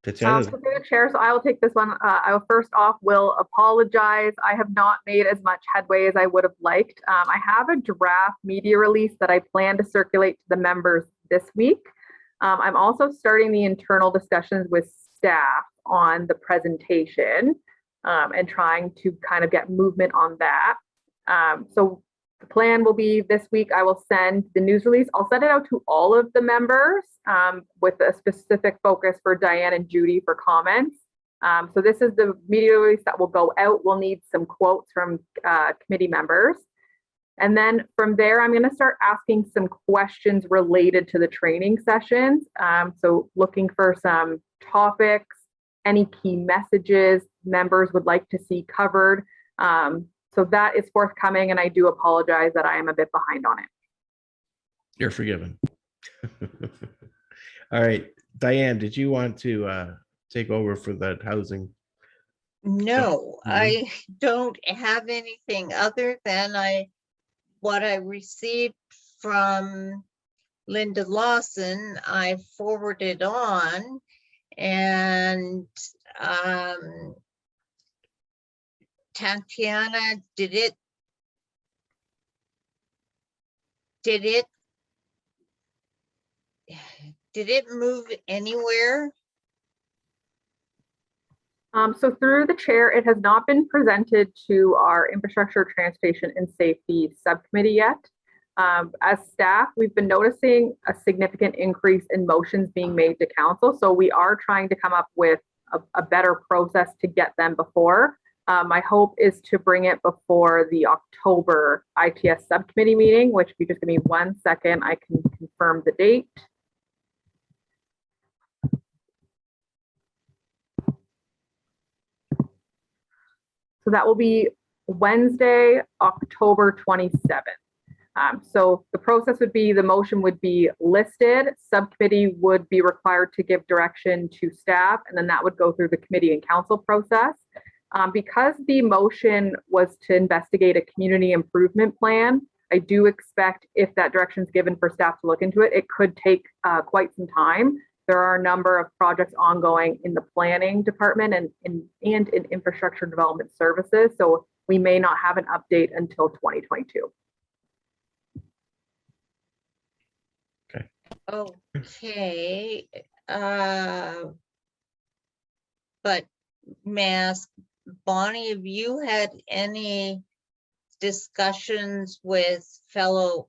Tatiana. So through the chair, so I will take this one. I will first off will apologize. I have not made as much headway as I would have liked. I have a draft media release that I plan to circulate to the members this week. I'm also starting the internal discussions with staff on the presentation and trying to kind of get movement on that. So the plan will be this week, I will send the news release. I'll send it out to all of the members with a specific focus for Diane and Judy for comments. So this is the media release that will go out. We'll need some quotes from committee members. And then from there, I'm going to start asking some questions related to the training sessions. So looking for some topics, any key messages members would like to see covered. So that is forthcoming, and I do apologize that I am a bit behind on it. You're forgiven. All right, Diane, did you want to take over for that housing? No, I don't have anything other than what I received from Linda Lawson. I forwarded on, and Tatiana, did it move anywhere? So through the chair, it has not been presented to our infrastructure, transportation, and safety subcommittee yet. As staff, we've been noticing a significant increase in motions being made to council. So we are trying to come up with a better process to get them before. My hope is to bring it before the October ITS subcommittee meeting, which if you just give me 1 second, I can confirm the date. So that will be Wednesday, October 27th. So the process would be, the motion would be listed, subcommittee would be required to give direction to staff, and then that would go through the committee and council process. Because the motion was to investigate a community improvement plan, I do expect if that direction is given for staff to look into it, it could take quite some time. There are a number of projects ongoing in the planning department and in infrastructure development services. So we may not have an update until 2022. Okay. But may I ask, Bonnie, have you had any discussions with fellow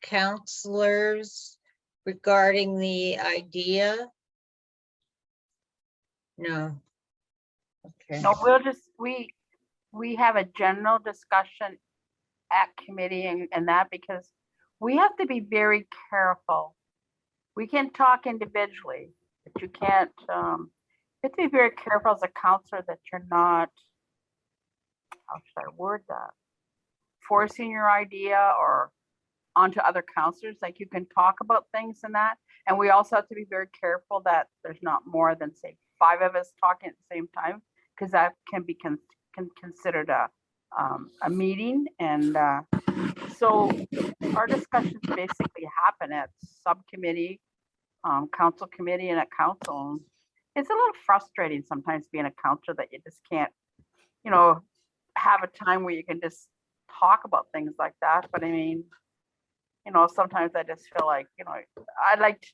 counselors regarding the idea? No. Okay. No, we have a general discussion at committee and that because we have to be very careful. We can talk individually, but you can't, you have to be very careful as a counselor that you're not, how should I word that? Forcing your idea or onto other counselors, like you can talk about things and that. And we also have to be very careful that there's not more than say 5 of us talking at the same time, because that can be considered a meeting. And so our discussions basically happen at subcommittee, council committee, and at council. It's a little frustrating sometimes being a counselor that you just can't, you know, have a time where you can just talk about things like that. But I mean, you know, sometimes I just feel like, you know, I like,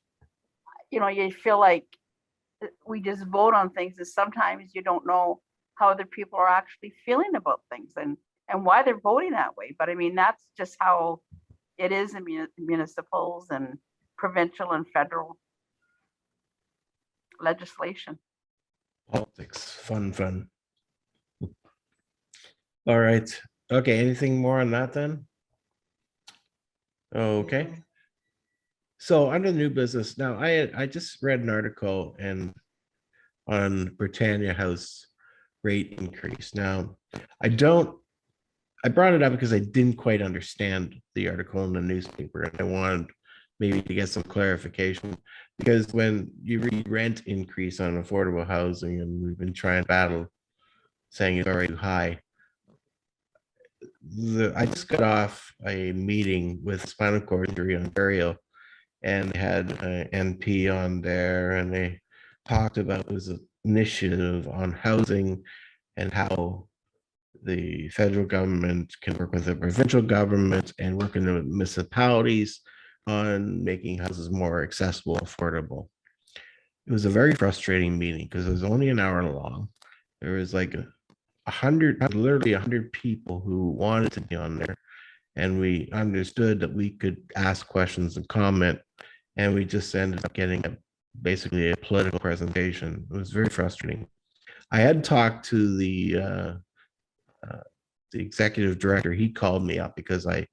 you know, you feel like we just vote on things, and sometimes you don't know how other people are actually feeling about things and why they're voting that way. But I mean, that's just how it is in municipals and provincial and federal legislation. Politics, fun. All right. Okay, anything more on that then? Okay. So under new business, now I just read an article on Britannia House rate increase. Now, I brought it up because I didn't quite understand the article in the newspaper, and I wanted maybe to get some clarification, because when you read rent increase on affordable housing, and we've been trying to battle saying it's already too high. I just got off a meeting with Spinal Cord Injury Ontario, and they had an NP on there, and they talked about this initiative on housing and how the federal government can work with the provincial government and working with municipalities on making houses more accessible, affordable. It was a very frustrating meeting because it was only an hour long. There was like 100 people who wanted to be on there, and we understood that we could ask questions and comment, and we just ended up getting basically a political presentation. It was very frustrating. I had talked to the executive director. He called me up because I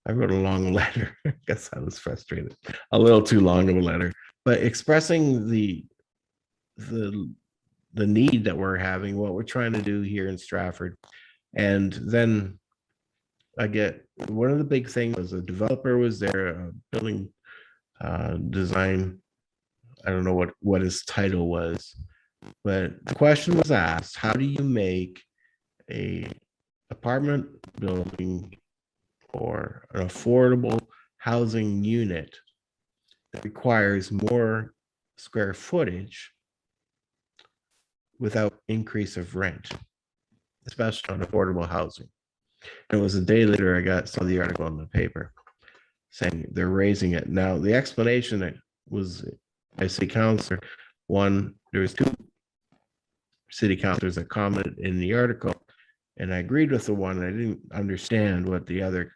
wrote a long letter. I guess I was frustrated, a little too long of a letter, but expressing the need that we're having, what we're trying to do here in Stratford. And then I get one of the big things was a developer was there, a building design. I don't know what his title was, but the question was asked: how do you make a apartment building or an affordable housing unit that requires more square footage without increase of rent, especially on affordable housing? And it was a day later I saw the article in the paper saying they're raising it. Now the explanation that was by city councilor, one, there was 2 city councilors that commented in the article, and I agreed with the one. I didn't understand what the other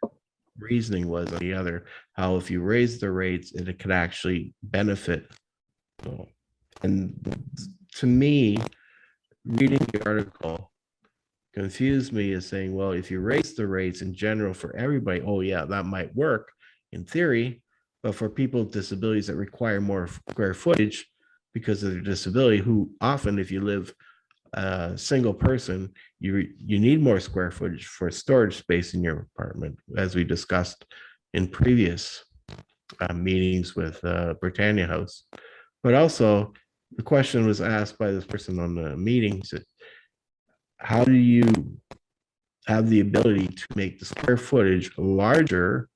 reasoning was on the other, how if you raise the rates, it could actually benefit. And to me, reading the article confused me as saying, well, if you raise the rates in general for everybody, oh yeah, that might work in theory, but for people with disabilities that require more square footage because of their disability, who often, if you live a single person, you need more square footage for storage space in your apartment, as we discussed in previous meetings with Britannia House. But also, the question was asked by this person on the meeting: how do you have the ability to make the square footage larger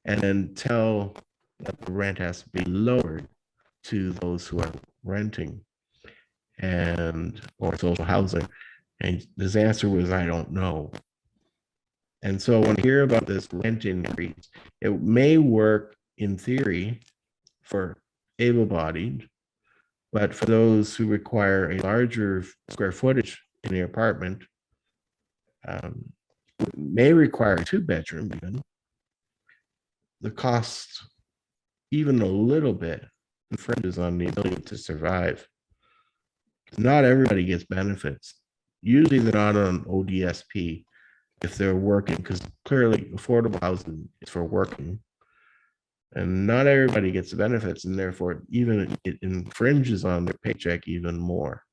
and then tell that the rent has to be lowered to those who are renting or social housing? And his answer was, I don't know. And so when I hear about this rent increase, it may work in theory for able-bodied, But for those who require a larger square footage in the apartment, may require a 2-bedroom even, the cost even a little bit infringes on the ability to survive. Not everybody gets benefits. Usually they're not on ODSP if they're working, because clearly affordable housing is for working. And not everybody gets the benefits, and therefore even it infringes on their paycheck even more.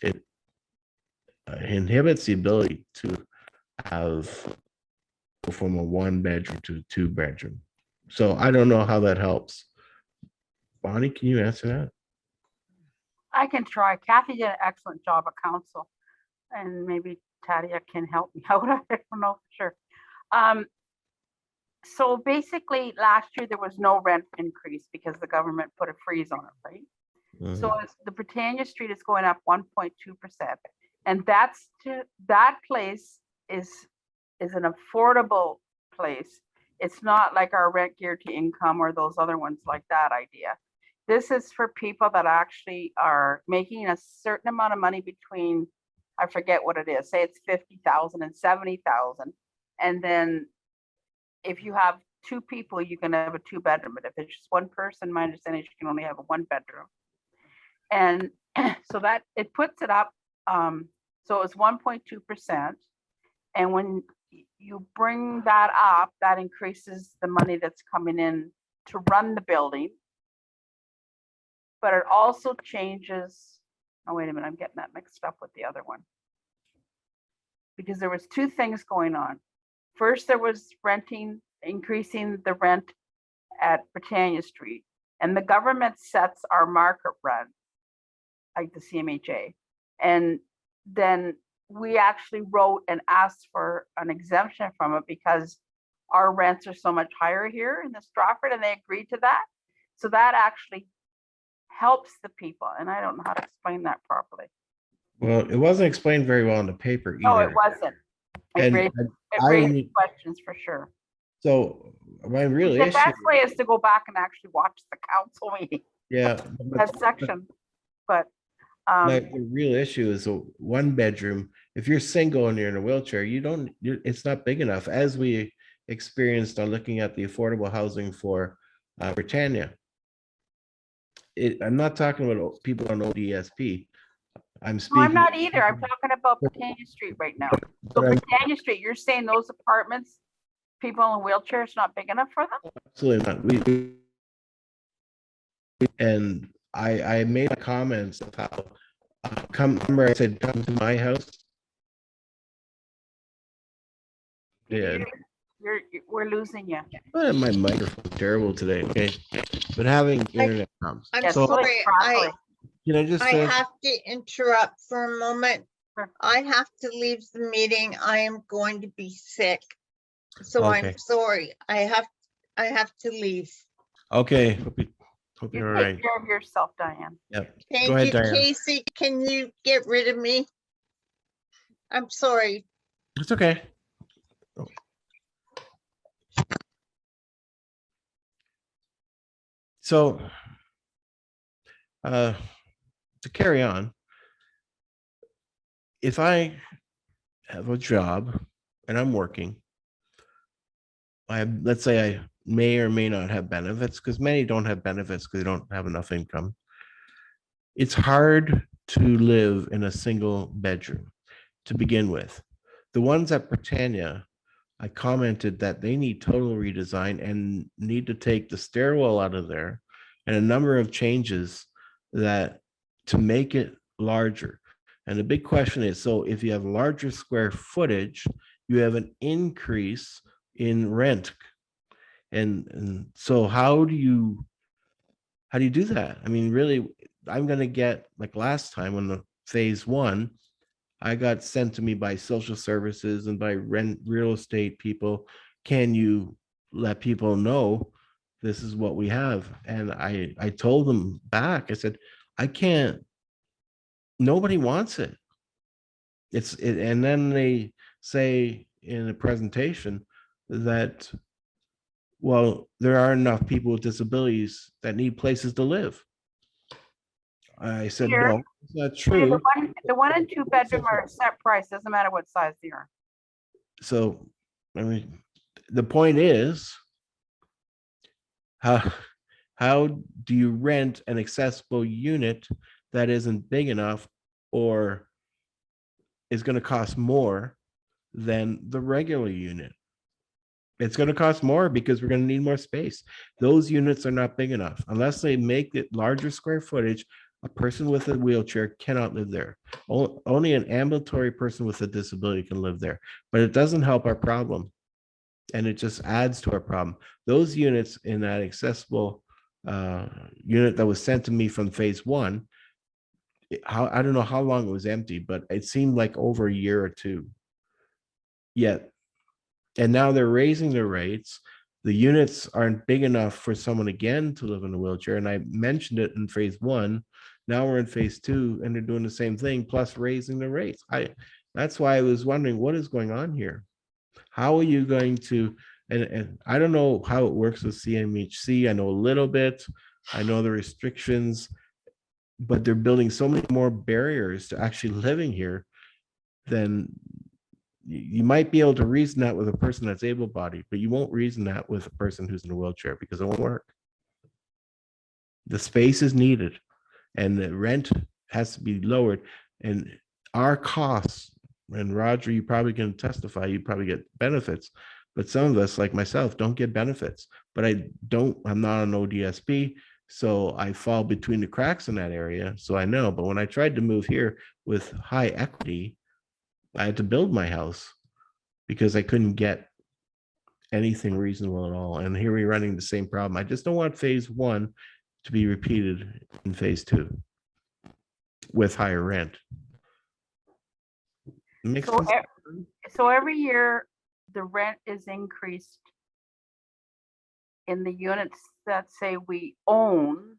It inhibits the ability to have go from a 1-bedroom to a 2-bedroom. So I don't know how that helps. Bonnie, can you answer that? I can try. Kathy did an excellent job at council, and maybe Tadia can help me out. I don't know for sure. So basically, last year there was no rent increase because the government put a freeze on it, right? So the Britannia Street is going up 1.2%, and that place is an affordable place. It's not like our rent geared to income or those other ones like that idea. This is for people that actually are making a certain amount of money between, I forget what it is, say it's 50,000 and 70,000. And then if you have 2 people, you can have a 2-bedroom. But if it's just one person, my understanding is you can only have a 1-bedroom. And so that it puts it up. So it's 1.2%. And when you bring that up, that increases the money that's coming in to run the building. But it also changes, oh, wait a minute, I'm getting that mixed up with the other one. Because there was 2 things going on. First, there was increasing the rent at Britannia Street, and the government sets our market rent, like the CMHA. And then we actually wrote and asked for an exemption from it because our rents are so much higher here in the Stratford, and they agreed to that. So that actually helps the people, and I don't know how to explain that properly. Well, it wasn't explained very well on the paper either. No, it wasn't. It raised questions for sure. So my real The issue, best way is to go back and actually watch the council meeting, yeah, that section. But the real issue is a 1-bedroom. If you're single and you're in a wheelchair, it's not big enough, as we experienced on looking at the affordable housing for Britannia. I'm not talking about people on ODSP. I'm speaking. no, I'm not either. I'm talking about Britannia Street right now. So Britannia Street, you're saying those apartments, people in wheelchairs, not big enough for them? Absolutely not. And I made comments of how remember I said come to my house. Yeah. We're losing you. My microphone's terrible today. Okay, but having internet problems. I'm Yes, sorry, Can I just I say? have to interrupt for a moment. Sure. I have to leave the meeting. I am going to be sick. So Okay. I'm sorry. I have to leave. Okay, hope You you're all take right. care of yourself, Diane. Yep. Thank Go ahead, you, Diane. Casey. Can you get rid of me? I'm sorry. It's okay. So, to carry on, if I have a job and I'm working, let's say I may or may not have benefits, because many don't have benefits because they don't have enough income. It's hard to live in a single bedroom to begin with. The ones at Britannia, I commented that they need total redesign and need to take the stairwell out of there and a number of changes that to make it larger. And the big question is, so if you have larger square footage, you have an increase in rent. And so how do you do that? I mean, really, I'm going to get, like last time on the phase 1, I got sent to me by social services and by real estate people. Can you let people know this is what we have? And I told them back, I said, I can't, nobody wants it. And then they say in a presentation that, well, there are enough people with disabilities that need places to live. I said, Here. no, it's not Hey, true. the one and two bedroom are set price, doesn't matter what size they are. So, I mean, the point is, how do you rent an accessible unit that isn't big enough or is going to cost more than the regular unit? It's going to cost more because we're going to need more space. Those units are not big enough. Unless they make it larger square footage, a person with a wheelchair cannot live there. Only an ambulatory person with a disability can live there, but it doesn't help our problem. And it just adds to our problem. Those units in that accessible unit that was sent to me from phase one, I don't know how long it was empty, but it seemed like over a year or two. Yet, and now they're raising the rates. The units aren't big enough for someone again to live in a wheelchair. And I mentioned it in phase one. Now we're in phase two and they're doing the same thing, plus raising the rates. That's why I was wondering what is going on here. How are you going to, and I don't know how it works with CMHC. I know a little bit. I know the restrictions, but they're building so many more barriers to actually living here than you might be able to reason that with a person that's able-bodied, but you won't reason that with a person who's in a wheelchair because it won't work. The space is needed and the rent has to be lowered, and our costs, and Roger, you probably can testify, you probably get benefits, but some of us like myself don't get benefits, but I'm not an ODSP, so I fall between the cracks in that area. So I know, but when I tried to move here with high equity, I had to build my house because I couldn't get anything reasonable at all. And here we're running the same problem. I just don't want phase one to be repeated in phase two with higher rent. Makes So, sense? so every year, the rent is increased in the units that say we own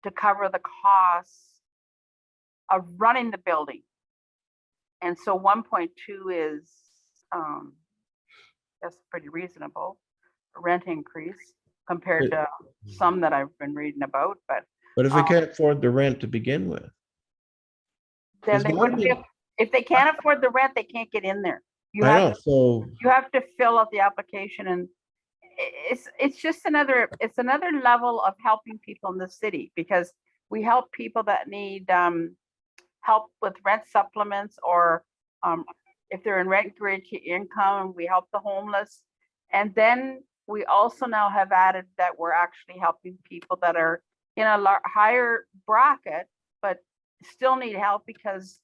to cover the costs of running the building. And so 1.2 is, that's pretty reasonable, a rent increase compared to some that I've been reading about, but But if we can't afford the rent to begin with, then Is they one wouldn't be, thing- if they can't afford the rent, they can't get in there. You I have know, so you have to fill out the application, and it's just another level of helping people in the city, because we help people that need help with rent supplements, or if they're in rent guaranteed income, we help the homeless. And then we also now have added that we're actually helping people that are in a higher bracket but still need help, because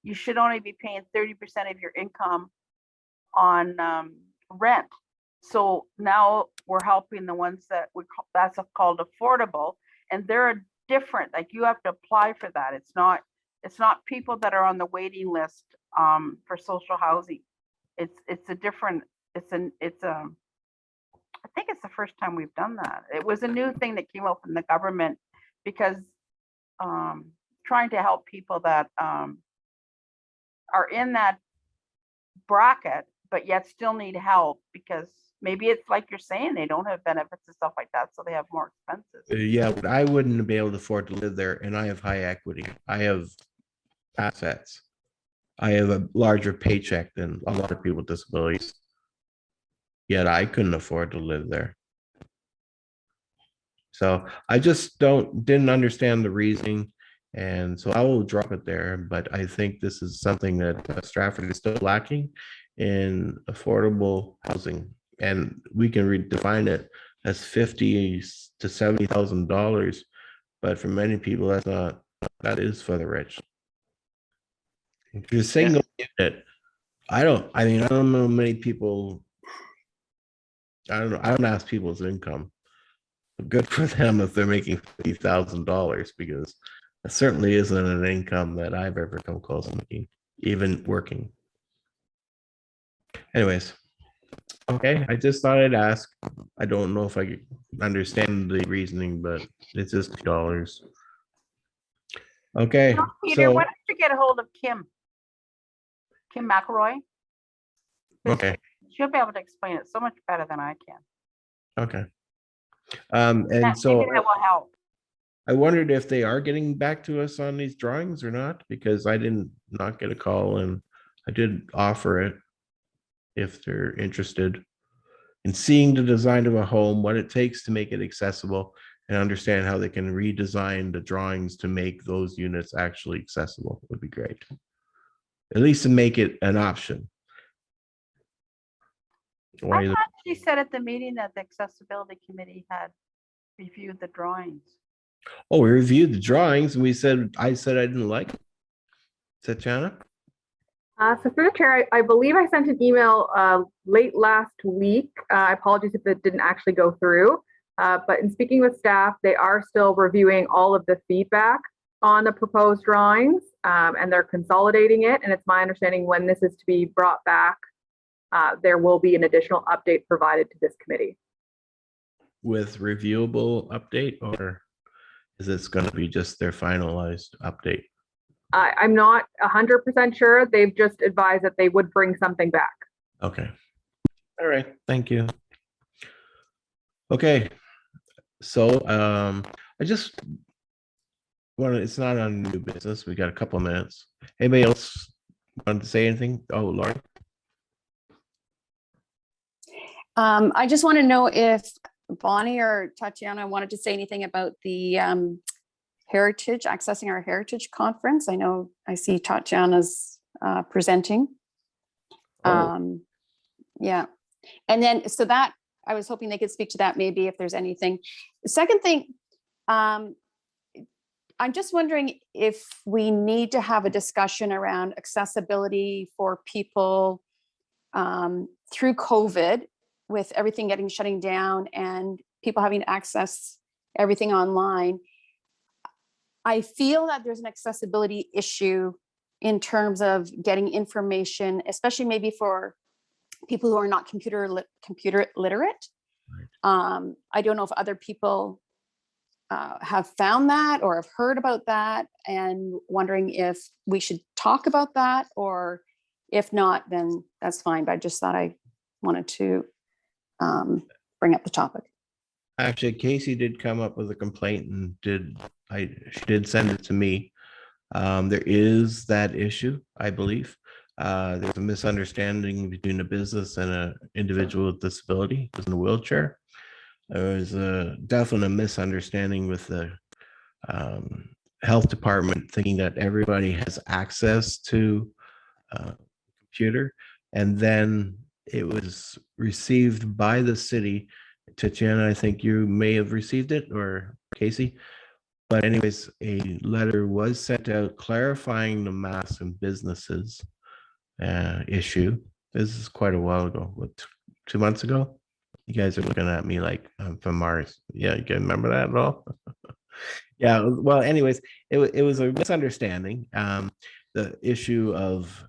you should only be paying 30% of your income on rent. So now we're helping the ones that that's called affordable, and they're different. Like, you have to apply for that. It's not people that are on the waiting list for social housing. It's a different. I think it's the first time we've done that. It was a new thing that came up from the government, because trying to help people that are in that bracket but yet still need help, because maybe it's like you're saying, they don't have benefits and stuff like that, so they have more expenses. yeah, but I wouldn't be able to afford to live there, and I have high equity. I have assets. I have a larger paycheck than a lot of people with disabilities. Yet I couldn't afford to live there. So I just didn't understand the reasoning. And so I will drop it there. But I think this is something that Stratford is still lacking in affordable housing. And we can redefine it as $50,000 to $70,000. But for many people, that is for the rich. If you're single unit, I don't know many people. I don't know. I don't ask people's income. Good for them if they're making $50,000, because it certainly isn't an income that I've ever come close to making, even working. Anyways, okay. I just thought I'd ask. I don't know if I could understand the reasoning, but it's just $2. Okay. Peter, So why don't you get a hold of Kim McElroy? okay. She'll be able to explain it so much better than I can. Okay. And so Maybe that will help. I wondered if they are getting back to us on these drawings or not, because I didn't not get a call, and I did offer it if they're interested in seeing the design of a home, what it takes to make it accessible, and understand how they can redesign the drawings to make those units actually accessible would be great. At least to make it an option. Why I is it- thought she said at the meeting that the accessibility committee had reviewed the drawings. Oh, we reviewed the drawings and I said I didn't like it. Tatiana? So through the chair, I believe I sent an email late last week. Apologies if it didn't actually go through. But in speaking with staff, they are still reviewing all of the feedback on the proposed drawings, and they're consolidating it. And it's my understanding when this is to be brought back, there will be an additional update provided to this committee. With reviewable update, or is this going to be just their finalized update? I'm not 100% sure. They've just advised that they would bring something back. Okay. All right. Thank you. Okay. So I just want to, it's not on new business. We got a couple of minutes. Anybody else want to say anything? Oh, Laurie. I just want to know if Bonnie or Tatiana wanted to say anything about the heritage, accessing our heritage conference. I know I see Tatiana's presenting. Yeah. And then, so that, I was hoping they could speak to that maybe if there's anything. The second thing, I'm just wondering if we need to have a discussion around accessibility for people through COVID, with everything shutting down and people having to access everything online. I feel that there's an accessibility issue in terms of getting information, especially maybe for people who are not computer literate. I don't know if other people have found that or have heard about that, and wondering if we should talk about that, or if not, then that's fine. But I just thought I wanted to bring up the topic. Actually, Casey did come up with a complaint and she did send it to me. There is that issue, I believe. There's a misunderstanding between a business and an individual with disability who's in a wheelchair. There was a definite misunderstanding with the health department, thinking that everybody has access to a computer, and then it was received by the city. Tatiana, I think you may have received it, or Casey. But anyways, a letter was sent out clarifying the mass and businesses issue. This is quite a while ago, what, 2 months ago? You guys are looking at me like I'm from Mars. Yeah, you can remember that at all? Yeah, well, anyways, it was a misunderstanding. The issue of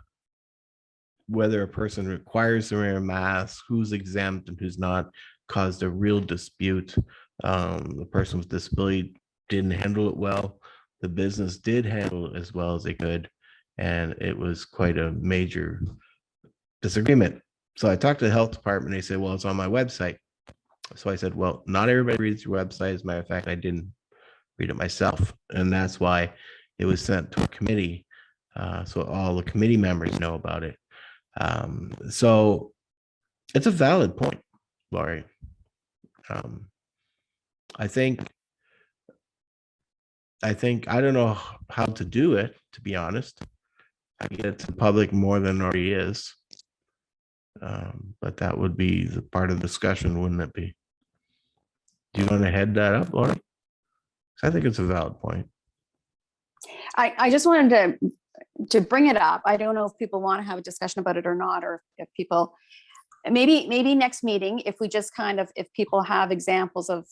whether a person requires to wear a mask, who's exempt and who's not, caused a real dispute. The person with disability didn't handle it well. The business did handle it as well as they could. And it was quite a major disagreement. So I talked to the health department. They said, well, it's on my website. So I said, well, not everybody reads your website. As a matter of fact, I didn't read it myself. And that's why it was sent to a committee. So all the committee members know about it. So it's a valid point, Laurie. I think I don't know how to do it, to be honest. I get it to the public more than already is. But that would be the part of the discussion, wouldn't it be? Do you want to head that up, Laurie? I think it's a valid point. I just wanted to bring it up. I don't know if people want to have a discussion about it or not, or if people, maybe next meeting, if we just kind of, if people have examples of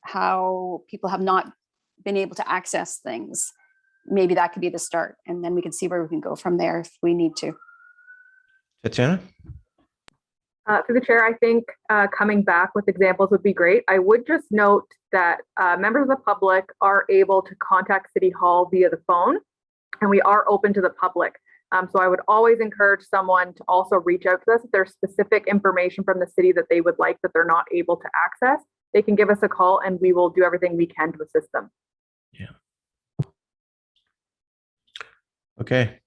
how people have not been able to access things, maybe that could be the start, and then we can see where we can go from there if we need to. Tatiana? Through the chair, I think coming back with examples would be great. I would just note that members of the public are able to contact City Hall via the phone, and we are open to the public. So I would always encourage someone to also reach out to us if there's specific information from the city that they would like that they're not able to access. They can give us a call and we will do everything we can to assist them. Okay.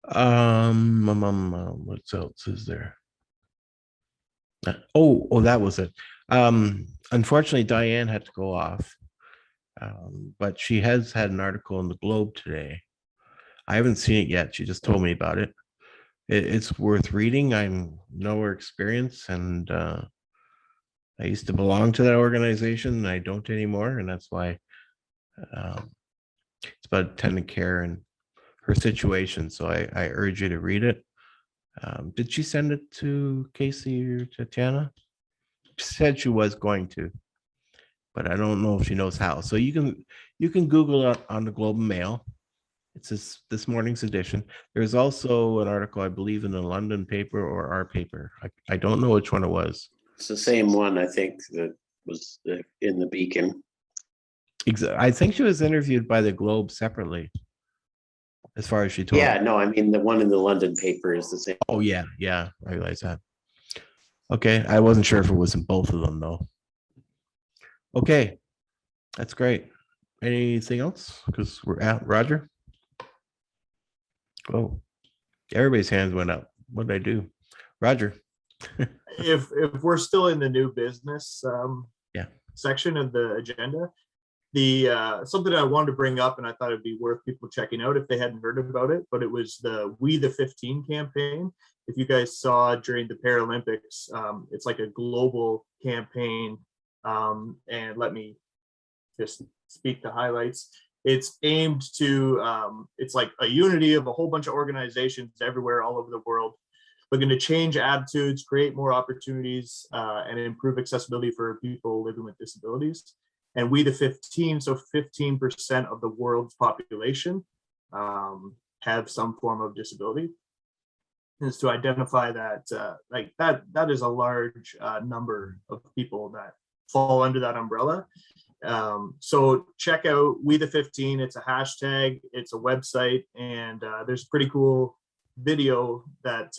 What else is there? Oh, that was it. Unfortunately, Diane had to go off, but she has had an article in the Globe today. I haven't seen it yet. She just told me about it. It's worth reading. I'm nowhere experienced, and I used to belong to that organization, and I don't anymore, and that's why it's about attendant care and her situation. So I urge you to read it. Did she send it to Casey or Tatiana? She said she was going to, but I don't know if she knows how. So you can Google it on the Globe and Mail. It's this morning's edition. There's also an article, I believe, in the London paper or our paper. I don't know which one it was. It's the same one, I think, that was in the Beacon. I think she was interviewed by the Globe separately, as far as she told Yeah, me. no, I mean, the one in the London paper is the same. Oh, yeah, I realize that. Okay, I wasn't sure if it was in both of them, though. Okay, that's great. Anything else? Because we're at Roger. Oh, everybody's hands went up. What did I do? Roger. If we're still in the new business Yeah. section of the agenda, the something I wanted to bring up, and I thought it'd be worth people checking out if they hadn't heard about it, but it was the We the 15 campaign. If you guys saw during the Paralympics, it's like a global campaign, and let me just speak the highlights. It's aimed to, it's like a unity of a whole bunch of organizations everywhere, all over the world, looking to change attitudes, create more opportunities, and improve accessibility for people living with disabilities. And We the 15, so 15% of the world's population have some form of disability. Is to identify that like that is a large number of people that fall under that umbrella. So check out We the 15. It's a hashtag, it's a website, and there's a pretty cool video that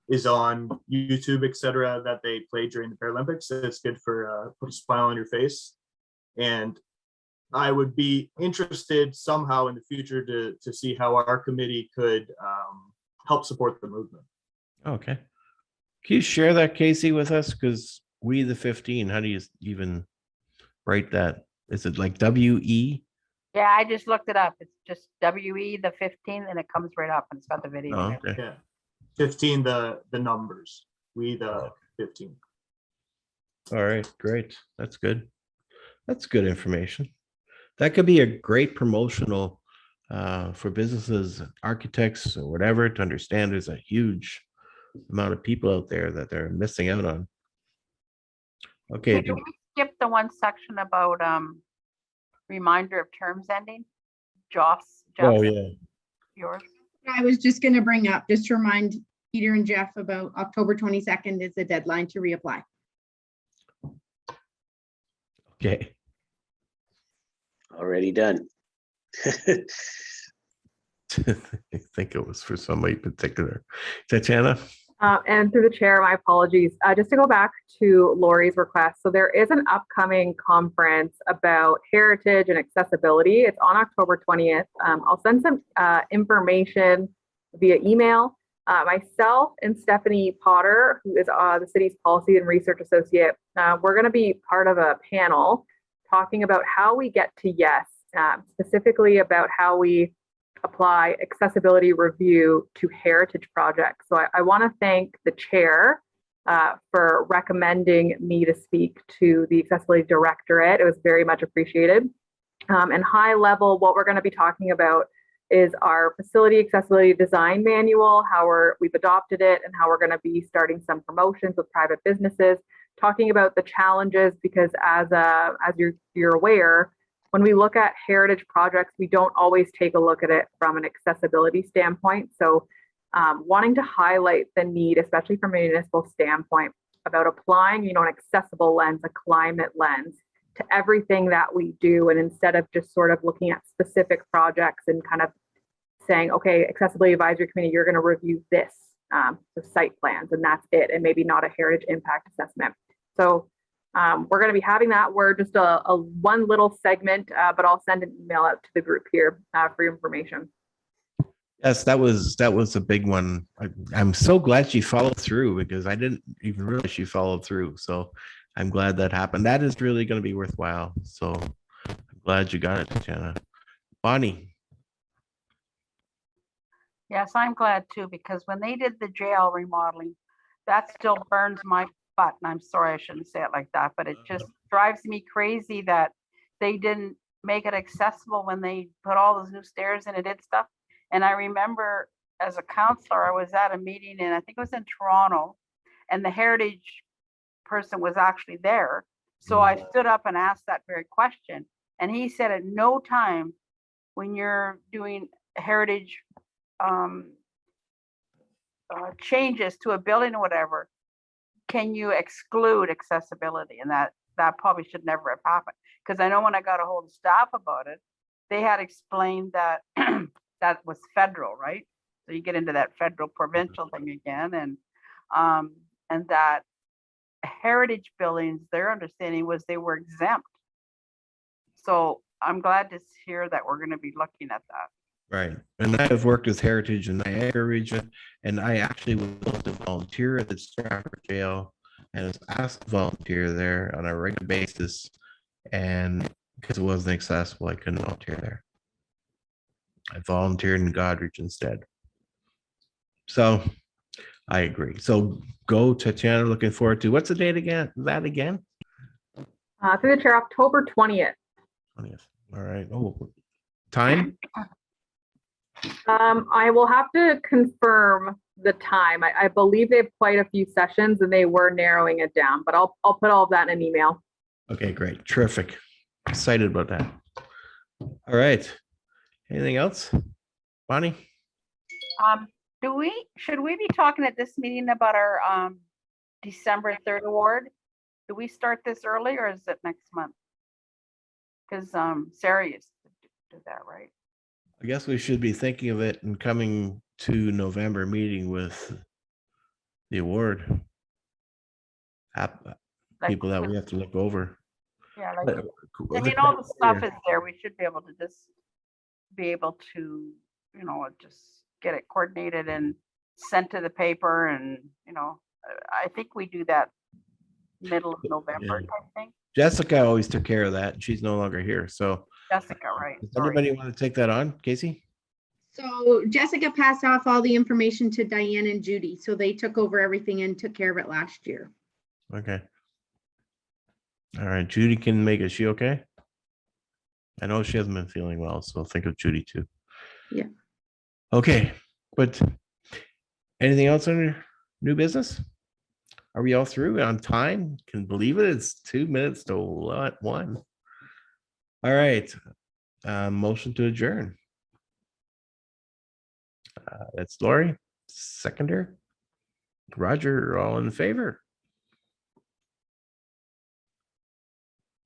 is on YouTube, etc., that they played during the Paralympics. It's good for put a smile on your face. And I would be interested somehow in the future to see how our committee could help support the movement. Okay. Can you share that, Casey, with us? Because We the 15, how do you even write that? Is it like WE? Yeah, I just looked it up. It's just WE the 15 and it comes right up and it's got the video. Oh, there. okay. Yeah, 15 the numbers. We the 15. All right, great. That's good. That's good information. That could be a great promotional for businesses, architects, or whatever, to understand there's a huge amount of people out there that they're missing out on. Okay. Hey, can we skip the one section about reminder of terms ending? Jeff, Oh, yeah. yours. I was just going to bring up, just to remind Peter and Jeff about October 22nd is the deadline to reapply. Okay. Already done. I think it was for somebody particular. Tatiana? And through the chair, my apologies. Just to go back to Lori's request. So there is an upcoming conference about heritage and accessibility. It's on October 20th. I'll send some information via email. Myself and Stephanie Potter, who is the city's policy and research associate, we're going to be part of a panel talking about how we get to yes, specifically about how we apply accessibility review to heritage projects. So I want to thank the chair for recommending me to speak to the Accessibility Directorate. It was very much appreciated. And high level, what we're going to be talking about is our facility accessibility design manual, how we've adopted it, and how we're going to be starting some promotions with private businesses, talking about the challenges, because as you're aware, when we look at heritage projects, we don't always take a look at it from an accessibility standpoint. So wanting to highlight the need, especially from a municipal standpoint, about applying, an accessible lens, a climate lens to everything that we do. And instead of just sort of looking at specific projects and kind of saying, okay, accessibility advisory committee, you're going to review this, the site plans, and that's it, and maybe not a heritage impact assessment. So We're going to be having that. We're just a one little segment, but I'll send an email out to the group here for your information. Yes, that was a big one. I'm so glad she followed through because I didn't even realize she followed through. So I'm glad that happened. That is really going to be worthwhile. So I'm glad you got it, Tatiana. Bonnie. Yes, I'm glad too, because when they did the jail remodeling, that still burns my butt. And I'm sorry, I shouldn't say it like that, but it just drives me crazy that they didn't make it accessible when they put all those new stairs in and did stuff. And I remember as a counselor, I was at a meeting and I think it was in Toronto, and the heritage person was actually there. So I stood up and asked that very question. And he said at no time when you're doing heritage changes to a building or whatever, can you exclude accessibility? And that probably should never have happened. Because I know when I got a hold of staff about it, they had explained that that was federal, right? So you get into that federal provincial thing again, and that heritage buildings, their understanding was they were exempt. So I'm glad to hear that we're going to be looking at that. Right. And I have worked with Heritage in the Niagara region, and I actually was able to volunteer at the Stratford jail and was asked to volunteer there on a regular basis. And because it wasn't accessible, I couldn't volunteer there. I volunteered in Godrich instead. So I agree. So go, Tatiana, looking forward to, what's the date again? That again? Through the chair, October 20th. 20th. All right. Oh, time? I will have to confirm the time. I believe they have quite a few sessions and they were narrowing it down, but I'll put all of that in an email. Okay, great. Terrific. Excited about that. All right. Anything else? Bonnie? Should we be talking at this meeting about our December 3rd award? Do we start this early or is it next month? Because Sarah used to do that, right? I guess we should be thinking of it and coming to November meeting with the award. People that we have to look over. Yeah, But, I mean, all the stuff is there. We should be able to just just get it coordinated and sent to the paper. And, I think we do that middle of November, Yeah. I think. Jessica always took care of that. And she's no longer here. So Jessica, right? does Sorry. anybody want to take that on? Casey? So Jessica passed off all the information to Diane and Judy. So they took over everything and took care of it last year. Okay. All right. Judy can make it. Is she okay? I know she hasn't been feeling well, so think of Judy too. Yeah. Okay. But anything else under new business? Are we all through on time? Can believe it. It's 2 minutes to 1. All right. Motion to adjourn. That's Lori. Seconder. Roger, all in favor?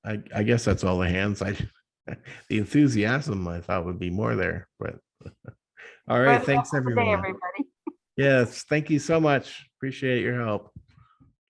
I guess that's all the hands. The enthusiasm I thought would be more there, but all right. Thanks, everyone. Everybody. Yes, thank you so much. Appreciate your help.